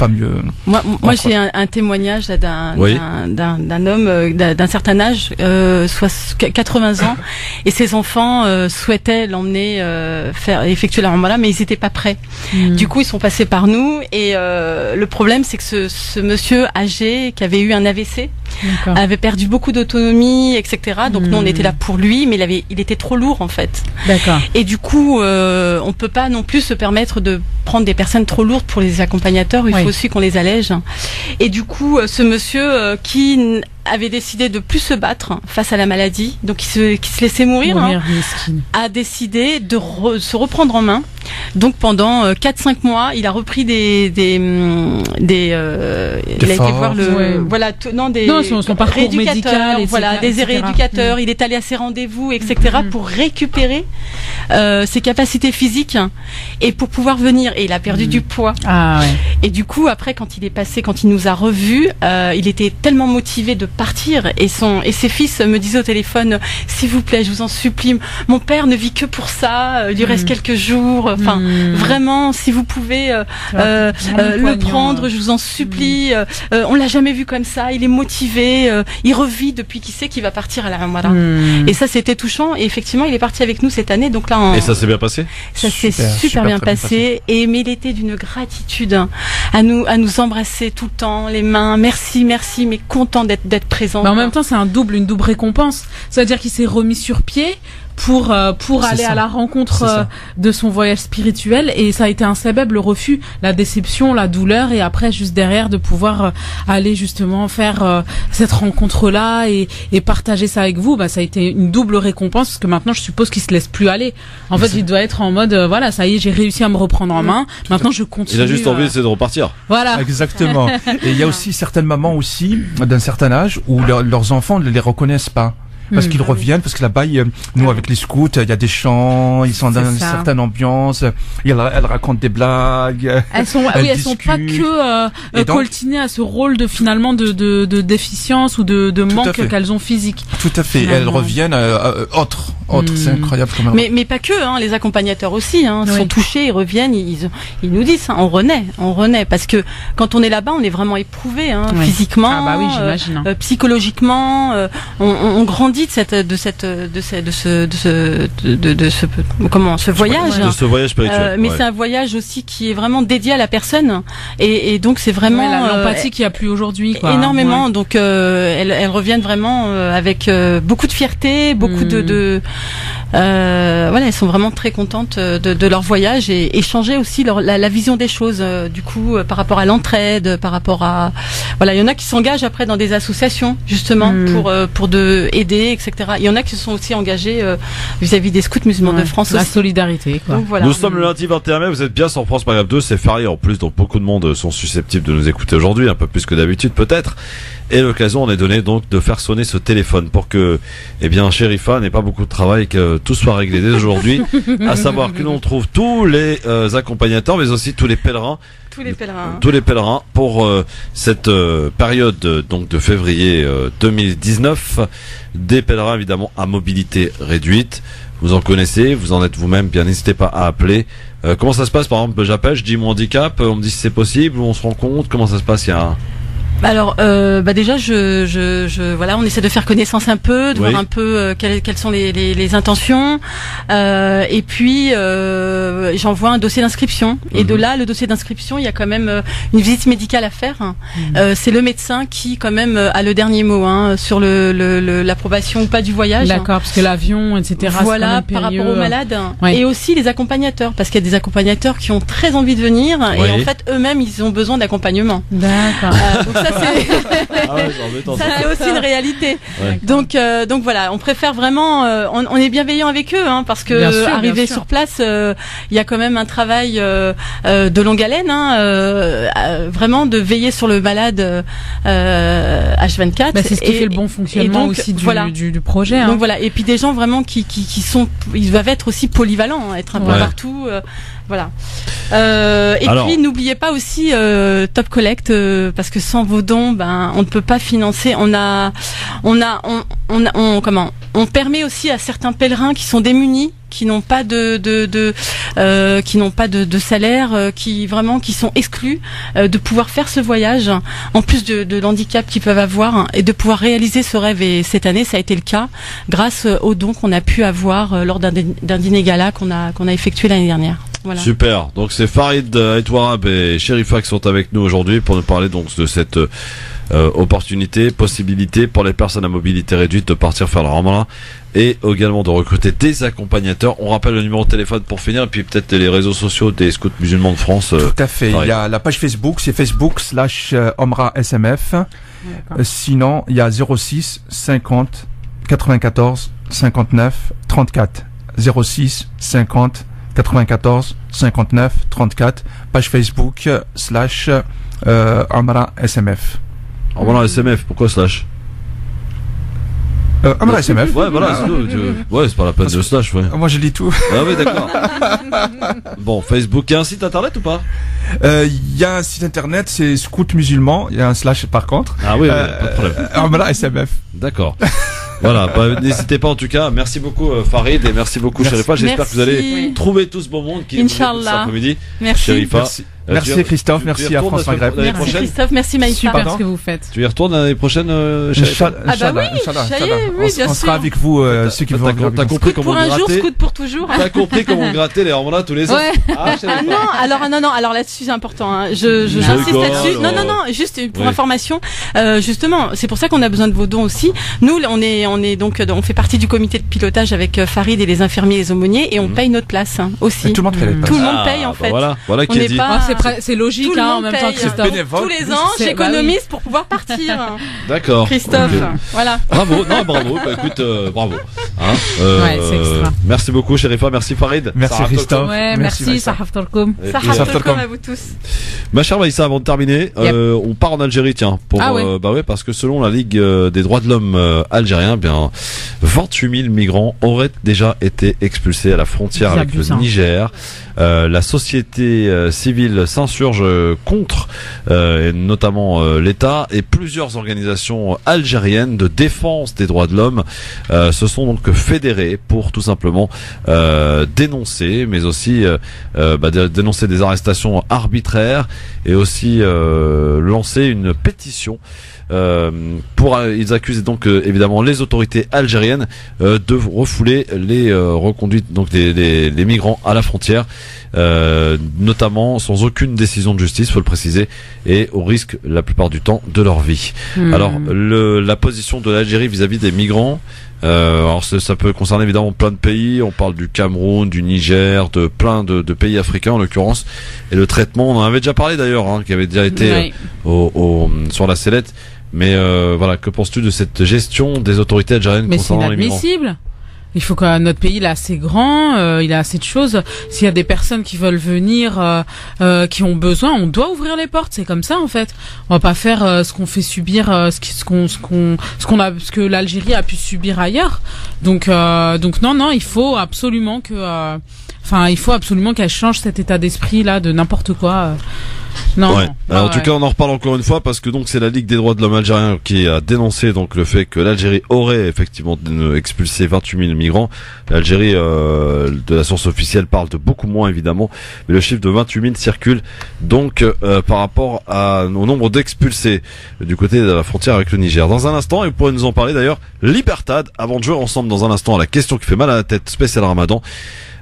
mieux. Moi j'ai un témoignage d'un homme d'un certain âge, soit 80 ans, et ses enfants souhaitaient l'emmener effectuer la Umrah, mais ils n'étaient pas prêts. Du coup, ils sont passés par nous et le problème, c'est que ce monsieur âgé qui avait eu un AVC avait perdu beaucoup d'autonomie, etc. Donc nous, on était là pour lui, mais il était trop lourd en fait. D'accord. Et du coup, on peut pas non plus se permettre de prendre des personnes trop lourdes pour les accompagnateurs. Il faut aussi qu'on les allège. Et du coup, ce monsieur qui avait décidé de plus se battre face à la maladie, donc qui se laissait mourir a décidé de se reprendre en main. Donc pendant 4-5 mois, il a repris il a été voir son parcours médical, des rééducateurs. Il est allé à ses rendez-vous, etc. pour récupérer ses capacités physiques et pour pouvoir venir. Et il a perdu du poids. Et du coup, après, quand il nous a revus, il était tellement motivé de partir et ses fils me disaient au téléphone, s'il vous plaît, je vous en supplie, mon père ne vit que pour ça, il lui reste quelques jours, enfin vraiment, si vous pouvez le prendre, je vous en supplie, on l'a jamais vu comme ça, il est motivé, il revit depuis qu'il sait qu'il va partir à la Umrah. Et ça, c'était touchant, et effectivement, il est parti avec nous cette année, donc là et ça s'est bien passé? Ça s'est super bien passé, et mais il était d'une gratitude à nous embrasser tout le temps, les mains, merci, mais content d'être présent. Mais en même temps, c'est une double récompense. C'est-à-dire qu'il s'est remis sur pied pour aller à la rencontre de son voyage spirituel, et ça a été un sabab, le refus, la déception, la douleur, et après juste derrière de pouvoir aller justement faire cette rencontre-là et partager ça avec vous. Ça a été une double récompense, parce que maintenant je suppose qu'il se laisse plus aller. En fait, il doit être en mode voilà, ça y est, j'ai réussi à me reprendre en main. Maintenant je continue. Il a juste envie de repartir. Voilà. Exactement. Et il y a aussi certaines mamans aussi d'un certain âge où leurs enfants ne les reconnaissent pas. Parce qu'ils reviennent, parce que là-bas, nous avec les scouts, il y a des chants, ils sont dans une certaine ambiance, elles racontent des blagues. Elles sont pas que coltinées à ce rôle de déficience ou de manque qu'elles ont physique. Tout à fait. Elles reviennent autres. C'est incroyable comment. Mais pas que, les accompagnateurs aussi, sont touchés, ils reviennent, ils nous disent, on renaît, parce que quand on est là-bas, on est vraiment éprouvé, physiquement, j'imagine. Psychologiquement, on grandit de ce voyage. De ce voyage spirituel. Mais c'est un voyage aussi qui est vraiment dédié à la personne, et donc c'est vraiment l'empathie qu'il n'y a plus aujourd'hui. Énormément. Donc elles reviennent vraiment avec beaucoup de fierté, beaucoup elles sont vraiment très contentes de leur voyage, et changer aussi la vision des choses, du coup, par rapport à l'entraide, par rapport à il y en a qui s'engagent après dans des associations justement pour aider, etc. Il y en a qui se sont aussi engagés vis-à-vis des scouts musulmans de France. La solidarité, quoi. Donc, voilà. Nous sommes le lundi 21 mai, vous êtes bien sur France Maghreb 2, c'est férié en plus, donc beaucoup de monde sont susceptibles de nous écouter aujourd'hui, un peu plus que d'habitude peut-être. Et l'occasion, on est donné donc de faire sonner ce téléphone pour que, Sherifa n'ait pas beaucoup de travail, que tout soit réglé dès aujourd'hui. À savoir que l'on trouve tous les accompagnateurs, mais aussi tous les pèlerins. Tous les pèlerins pour cette période donc de février 2019. Des pèlerins évidemment à mobilité réduite. Vous en connaissez, vous en êtes vous-même, bien n'hésitez pas à appeler. Comment ça se passe? Par exemple, j'appelle, je dis mon handicap, on me dit si c'est possible, on se rend compte, comment ça se passe? Alors, déjà, voilà, on essaie de faire connaissance un peu, de voir un peu quelles sont les intentions, et puis j'envoie un dossier d'inscription. Et de là, le dossier d'inscription, il y a quand même une visite médicale à faire. C'est le médecin qui, quand même, a le dernier mot sur l'approbation ou pas du voyage. D'accord, parce que l'avion, etc. Voilà, par rapport aux malades, et aussi les accompagateur, parce qu'il y a des accompagnateurs qui ont très envie de venir, et en fait, eux-mêmes, ils ont besoin d'accompagnement. D'accord. Donc ça, c'est aussi une réalité. Donc voilà, on préfère vraiment, on est bienveillant avec eux, parce que arriver sur place, il y a quand même un travail de longue haleine, vraiment de veiller sur le malade H24. C'est ce qui fait le bon fonctionnement aussi du projet. Donc voilà, et puis des gens vraiment qui sont, ils doivent être aussi polyvalents, être un peu partout. Voilà. Et puis n'oubliez pas aussi Top Collect, parce que sans vos dons, on ne peut pas financer. On permet aussi à certains pèlerins qui sont démunis, qui n'ont pas de salaire, qui sont exclus, de pouvoir faire ce voyage, en plus de l'handicap qu'ils peuvent avoir, et de pouvoir réaliser ce rêve. Et cette année, ça a été le cas, grâce aux dons qu'on a pu avoir lors d'un dîner gala qu'on a effectué l'année dernière. Voilà. Super. Donc c'est Farid Aïtouarab et Chérifa qui sont avec nous aujourd'hui pour nous parler donc de cette possibilité pour les personnes à mobilité réduite de partir faire leur Ramallah, et également de recruter des accompagnateurs. On rappelle le numéro de téléphone pour finir, et puis peut-être les réseaux sociaux des scouts musulmans de France. Tout à fait. Il y a la page Facebook, c'est Facebook/Omra SMF. Sinon, il y a 06 50 94 59 34. 06 50 94 59 34, page Facebook /Omra SMF. Omra SMF, pourquoi slash? Omra SMF. Ouais, voilà, c'est pas la peine de slash, ouais. Moi je lis tout. Ah oui, d'accord. Bon, Facebook, il y a un site internet ou pas? Il y a un site internet, c'est Scout Musulman, il y a un slash par contre. Ah oui, pas de problème. Omra SMF. D'accord. Voilà, n'hésitez pas en tout cas. Merci beaucoup Farid, et merci beaucoup Chérifa. J'espère que vous allez trouver tout ce beau monde qui est cet après-midi. Merci. Chérifa. Merci Christophe, merci à France Maghreb. Merci Christophe, merci Maïssa. Super ce que vous faites. Tu y retournes l'année prochaine, Inch'Allah. Ah bah oui, bien sûr. On sera avec vous, ceux qui vont. T'as compris comment pour un jour, scout pour toujours. T'as compris comment gratter les Ramallah tous les ans. Non, alors là-dessus c'est important. J'insiste là-dessus. Non, juste pour information. Justement, c'est pour ça qu'on a besoin de vos dons aussi. Nous, on fait partie du comité de pilotage avec Farid et les infirmiers et les aumôniers, et on paye notre place aussi. Tout le monde paye. Tout le monde paye en fait. Voilà qui est dit. C'est logique, en même temps, Christophe. Tous les ans, j'économise pour pouvoir partir. D'accord. Christophe, voilà. Bravo. Bah écoute, bravo. C'est extra. Merci beaucoup, Chérifa. Merci Farid. Merci Christophe. Ouais, merci. Sahaftorkom. Sahaftorkom à vous tous. Ma chère Maïssa, avant de terminer, on part en Algérie, tiens. Parce que selon la Ligue des droits de l'homme algérien, 28 000 migrants auraient déjà été expulsés à la frontière avec le Niger. La société civile s'insurge contre notamment l'État, et plusieurs organisations algériennes de défense des droits de l'homme se sont donc fédérées pour tout simplement dénoncer, mais aussi dénoncer des arrestations arbitraires, et aussi lancer une pétition. Ils accusent donc évidemment les autorités algériennes de refouler les reconduites, donc les migrants à la frontière, notamment sans aucune décision de justice, faut le préciser, et au risque la plupart du temps de leur vie. Alors la position de l'Algérie vis-à-vis des migrants, alors ça peut concerner évidemment plein de pays. On parle du Cameroun, du Niger, de plein de pays africains en l'occurrence, et le traitement, on en avait déjà parlé d'ailleurs, qui avait déjà été sur la sellette. Mais voilà, que penses-tu de cette gestion des autorités algériennes concernant les migrants? Mais c'est inadmissible. Il faut que notre pays, il est assez grand, il a assez de choses. S'il y a des personnes qui veulent venir, qui ont besoin, on doit ouvrir les portes. C'est comme ça en fait. On va pas faire ce qu'on fait subir, ce que l'Algérie a pu subir ailleurs. Donc non, il faut absolument qu'elle change cet état d'esprit là de n'importe quoi. Non. Ouais. Alors, en tout cas, on en reparle encore une fois parce que donc c'est la Ligue des droits de l'homme algérien qui a dénoncé donc le fait que l'Algérie aurait effectivement expulsé 28 000 migrants. L'Algérie, de la source officielle, parle de beaucoup moins évidemment, mais le chiffre de 28 000 circule donc par rapport au nombre d'expulsés du côté de la frontière avec le Niger. Dans un instant, et vous pourrez nous en parler d'ailleurs, Libertad, avant de jouer ensemble dans un instant à la question qui fait mal à la tête spécial Ramadan,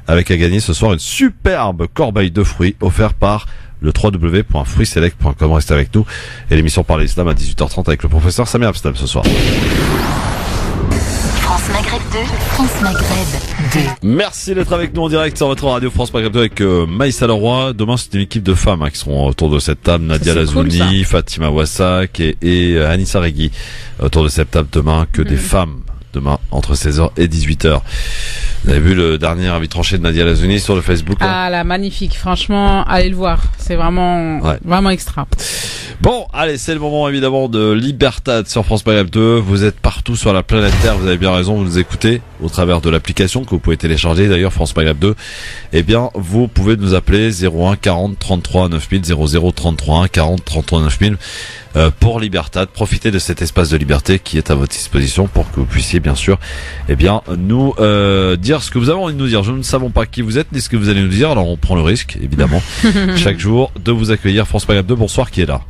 avec à gagner ce soir une superbe corbeille de fruits offerte par le www.fruitselect.com. Restez avec nous. Et l'émission Parler Islam à 18h30 avec le professeur Samir Abstam ce soir. France Maghreb 2, France Maghreb 2. Merci d'être avec nous en direct sur votre radio France Maghreb 2 avec Maïssa Leroy. Demain, c'est une équipe de femmes qui seront autour de cette table. Nadia Lazouni, cool, Fatima Wassak et Anissa Regui autour de cette table demain. Que des femmes demain entre 16h et 18h. Vous avez vu le dernier avis tranché de Nadia Lazouni sur le Facebook là? Ah là, magnifique. Franchement, allez le voir. C'est vraiment extra. Bon, allez, c'est le moment évidemment de Libertad sur France Maghreb 2. Vous êtes partout sur la planète Terre, vous avez bien raison, vous nous écoutez au travers de l'application que vous pouvez télécharger d'ailleurs, France Maghreb 2. Eh bien, vous pouvez nous appeler 01 40 33 9000, 00 33 40 33 9000 pour Libertad. Profitez de cet espace de liberté qui est à votre disposition pour que vous puissiez bien sûr nous dire ce que vous avez envie de nous dire. Nous ne savons pas qui vous êtes ni ce que vous allez nous dire, alors on prend le risque évidemment chaque jour de vous accueillir. France Maghreb 2, bonsoir, qui est là?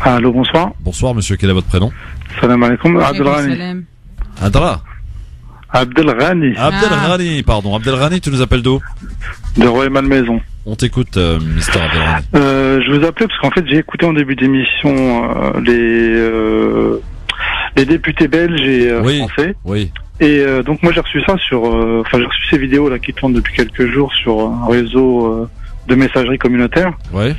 Allô, bonsoir. Bonsoir monsieur, quel est votre prénom? Salam alaikum, Abdelghani. Abdelghani, pardon. Abdelghani, tu nous appelles d'où? De Roy-Malmaison. On t'écoute, Mister Abdelghani. Je vous appelais parce qu'en fait j'ai écouté en début d'émission les députés belges et français. Oui. Et donc moi j'ai reçu ça j'ai reçu ces vidéos là qui tournent depuis quelques jours sur un réseau de messagerie communautaire. Ouais.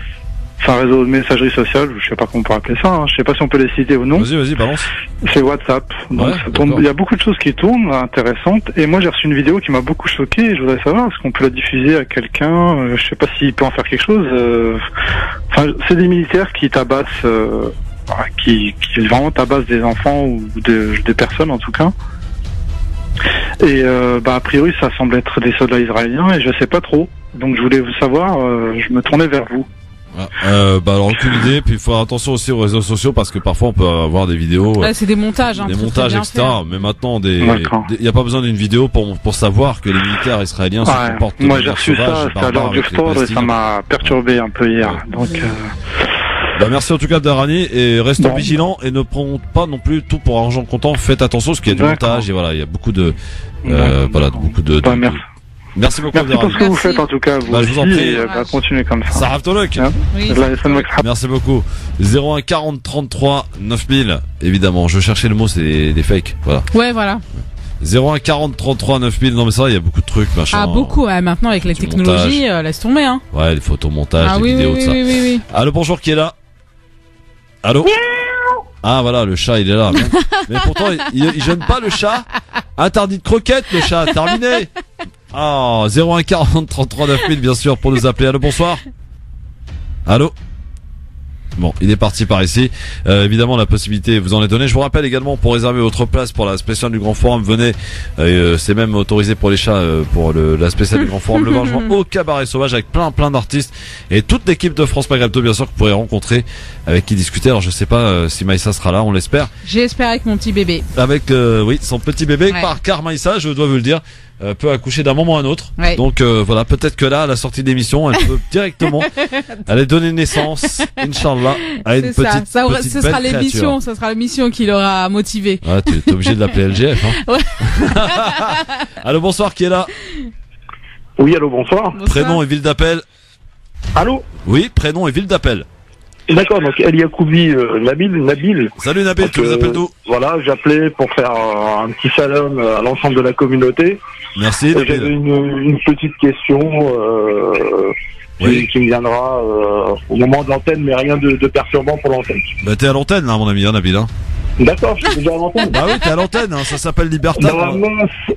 Enfin, un réseau de messagerie sociale, je sais pas comment on peut appeler ça, hein. Je sais pas si on peut les citer ou non. Vas-y, balance. C'est WhatsApp. Donc, il y a beaucoup de choses qui tournent, intéressantes. Et moi, j'ai reçu une vidéo qui m'a beaucoup choqué et je voudrais savoir, est-ce qu'on peut la diffuser à quelqu'un? Je sais pas s'il peut en faire quelque chose. Enfin, c'est des militaires qui tabassent, qui vraiment tabassent des enfants ou des personnes, en tout cas. Et, a priori, ça semble être des soldats israéliens et je sais pas trop. Donc, je voulais vous savoir, je me tournais vers vous. Alors aucune idée, puis il faut faire attention aussi aux réseaux sociaux parce que parfois on peut avoir des vidéos, c'est des montages, des montages, etc. Mais maintenant, il n'y a pas besoin d'une vidéo pour savoir que les militaires israéliens se comportent. Moi j'ai reçu ça, c'était à l'heure du sport et ça m'a perturbé un peu hier. Donc merci en tout cas Abdelghani et restons vigilants et ne prenons pas non plus tout pour argent comptant. Faites attention parce qu'il y a du montage et il y a beaucoup de Merci beaucoup. Merci pour ce que vous faites en tout cas. Vous je vous en prie. Continuez comme ça. Sarah Tolok. Merci beaucoup. 01 40 33 9000. Évidemment, je cherchais le mot, c'est des fakes. Voilà. Ouais, voilà. 01 40 33 9000. Non mais ça, il y a beaucoup de trucs, machin. Ah beaucoup. Maintenant avec les technologies, laisse tomber. Hein. Ouais, les photomontages, les vidéos, tout ça. Oui. Allô, bonjour, qui est là? Allô. Ah voilà, le chat il est là. Mais pourtant il gêne pas le chat. Interdit de croquettes le chat. Terminé. 01 40 33 9000 bien sûr pour nous appeler. Allô, bonsoir. Allô. Bon, il est parti par ici. Évidemment, la possibilité vous en est donnée. Je vous rappelle également, pour réserver votre place pour la spéciale du Grand Forum, venez. C'est même autorisé pour les chats pour la spéciale du Grand Forum le 20 juin au Cabaret Sauvage avec plein d'artistes et toute l'équipe de France Maghreb 2 bien sûr que vous pourrez rencontrer, avec qui discuter. Alors je sais pas si Maïssa sera là, on l'espère. J'espère avec mon petit bébé. Avec son petit bébé, car Maïssa, je dois vous le dire, peut accoucher d'un moment à un autre. Ouais. Donc voilà, peut-être que là, à la sortie d'émission, elle peut directement aller donner naissance, Inch'Allah, à une petite ce sera l'émission, ça sera l'émission qui l'aura motivé. Ouais, t'es obligé de l'appeler LGF. Hein. Ouais. Allô, bonsoir, qui est là? Oui, allô, bonsoir. Prénom et ville d'appel. Allô? Oui, prénom et ville d'appel. D'accord, donc El Yacoubi, Nabil. Salut Nabil, tu nous appelles d'où? Voilà, j'appelais pour faire un petit salam à l'ensemble de la communauté. Merci. J'avais une petite question qui me viendra au moment de l'antenne, mais rien de perturbant pour l'antenne. Bah t'es à l'antenne là, mon ami, hein, Nabil. Hein. D'accord, je suis déjà à l'antenne. Bah oui, t'es à l'antenne, hein, ça s'appelle Libertad.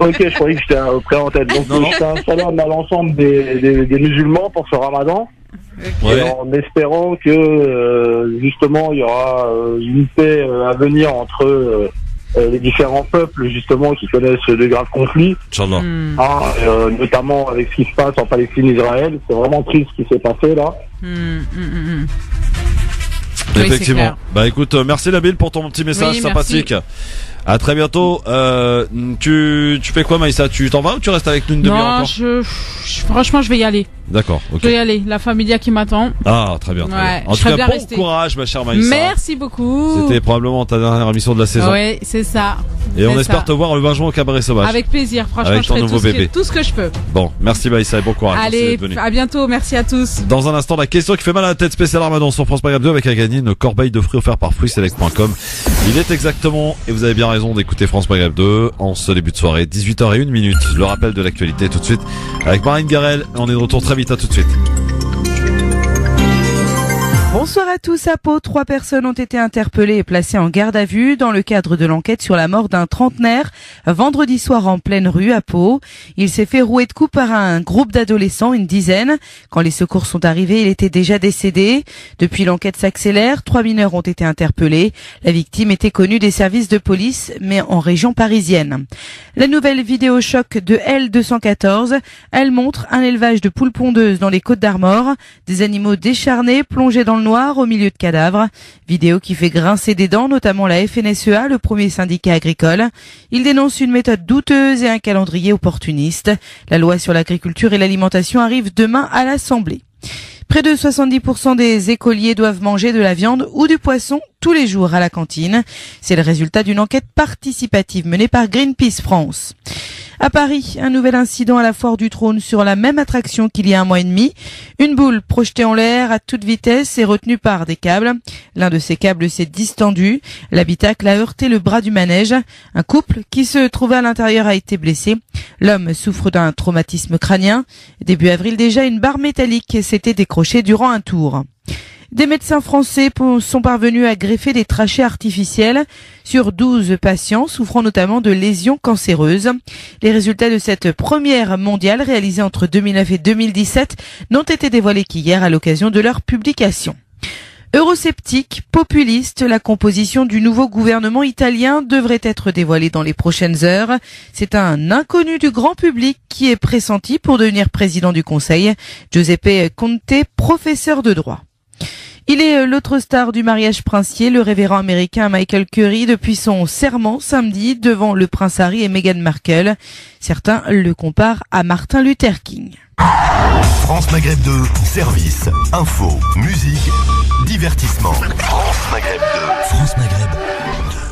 Ok, je croyais que j'étais pré-antenne. Donc je fais un salam à l'ensemble des musulmans pour ce ramadan. Okay. En espérant que justement il y aura une paix à venir entre les différents peuples justement qui connaissent de graves conflits, notamment avec ce qui se passe en Palestine-Israël. C'est vraiment triste ce qui s'est passé là. Effectivement. Bah écoute, merci Nabil pour ton petit message sympathique. Merci. À très bientôt. Tu fais quoi, Maïssa? Tu t'en vas ou tu restes avec nous une demi-heure encore? Franchement, je vais y aller. D'accord. Okay. Je vais y aller. La familia qui m'attend. Ah, très bien. Ouais, en tout cas, bon courage, ma chère Maïssa. Merci beaucoup. C'était probablement ta dernière émission de la saison. Oui, c'est ça. Et on espère te voir le 20 juin au Cabaret Sauvage. Avec plaisir. Franchement, avec je ferai tout ce que je peux. Bon, merci Maïssa et bon courage. Allez, à bientôt. Merci à tous. Dans un instant, la question qui fait mal à la tête spéciale Ramadan sur France Maghreb 2 avec à gagner une corbeille de fruits offerte par fruitselect.com. Il est exactement, et vous avez bien raison d'écouter France Maghreb 2 en ce début de soirée, 18h01. Le rappel de l'actualité tout de suite avec Marine Garel. On est de retour très vite, à tout de suite. Bonsoir à tous. À Pau, 3 personnes ont été interpellées et placées en garde à vue dans le cadre de l'enquête sur la mort d'un trentenaire vendredi soir en pleine rue à Pau. Il s'est fait rouer de coups par un groupe d'adolescents, une dizaine. Quand les secours sont arrivés, il était déjà décédé. Depuis, l'enquête s'accélère. 3 mineurs ont été interpellés. La victime était connue des services de police, mais en région parisienne. La nouvelle vidéo choc de L214, elle montre un élevage de poules pondeuses dans les Côtes-d'Armor. Des animaux décharnés plongés dans le noir au milieu de cadavres. Vidéo qui fait grincer des dents, notamment la FNSEA, le premier syndicat agricole. Il dénonce une méthode douteuse et un calendrier opportuniste. La loi sur l'agriculture et l'alimentation arrive demain à l'Assemblée. Près de 70% des écoliers doivent manger de la viande ou du poisson tous les jours à la cantine. C'est le résultat d'une enquête participative menée par Greenpeace France. À Paris, un nouvel incident à la Foire du Trône sur la même attraction qu'il y a 1 mois et demi. Une boule projetée en l'air à toute vitesse et retenue par des câbles. L'un de ces câbles s'est distendu. L'habitacle a heurté le bras du manège. Un couple qui se trouvait à l'intérieur a été blessé. L'homme souffre d'un traumatisme crânien. Début avril déjà, une barre métallique s'était décrochée durant un tour. Des médecins français sont parvenus à greffer des trachées artificielles sur 12 patients souffrant notamment de lésions cancéreuses. Les résultats de cette première mondiale réalisée entre 2009 et 2017 n'ont été dévoilés qu'hier à l'occasion de leur publication. Eurosceptique, populiste, la composition du nouveau gouvernement italien devrait être dévoilée dans les prochaines heures. C'est un inconnu du grand public qui est pressenti pour devenir président du Conseil. Giuseppe Conte, professeur de droit. Il est l'autre star du mariage princier, le révérend américain Michael Curry, depuis son serment samedi devant le prince Harry et Meghan Markle. Certains le comparent à Martin Luther King. France Maghreb 2, service, info, musique, divertissement. France Maghreb 2. France Maghreb 2.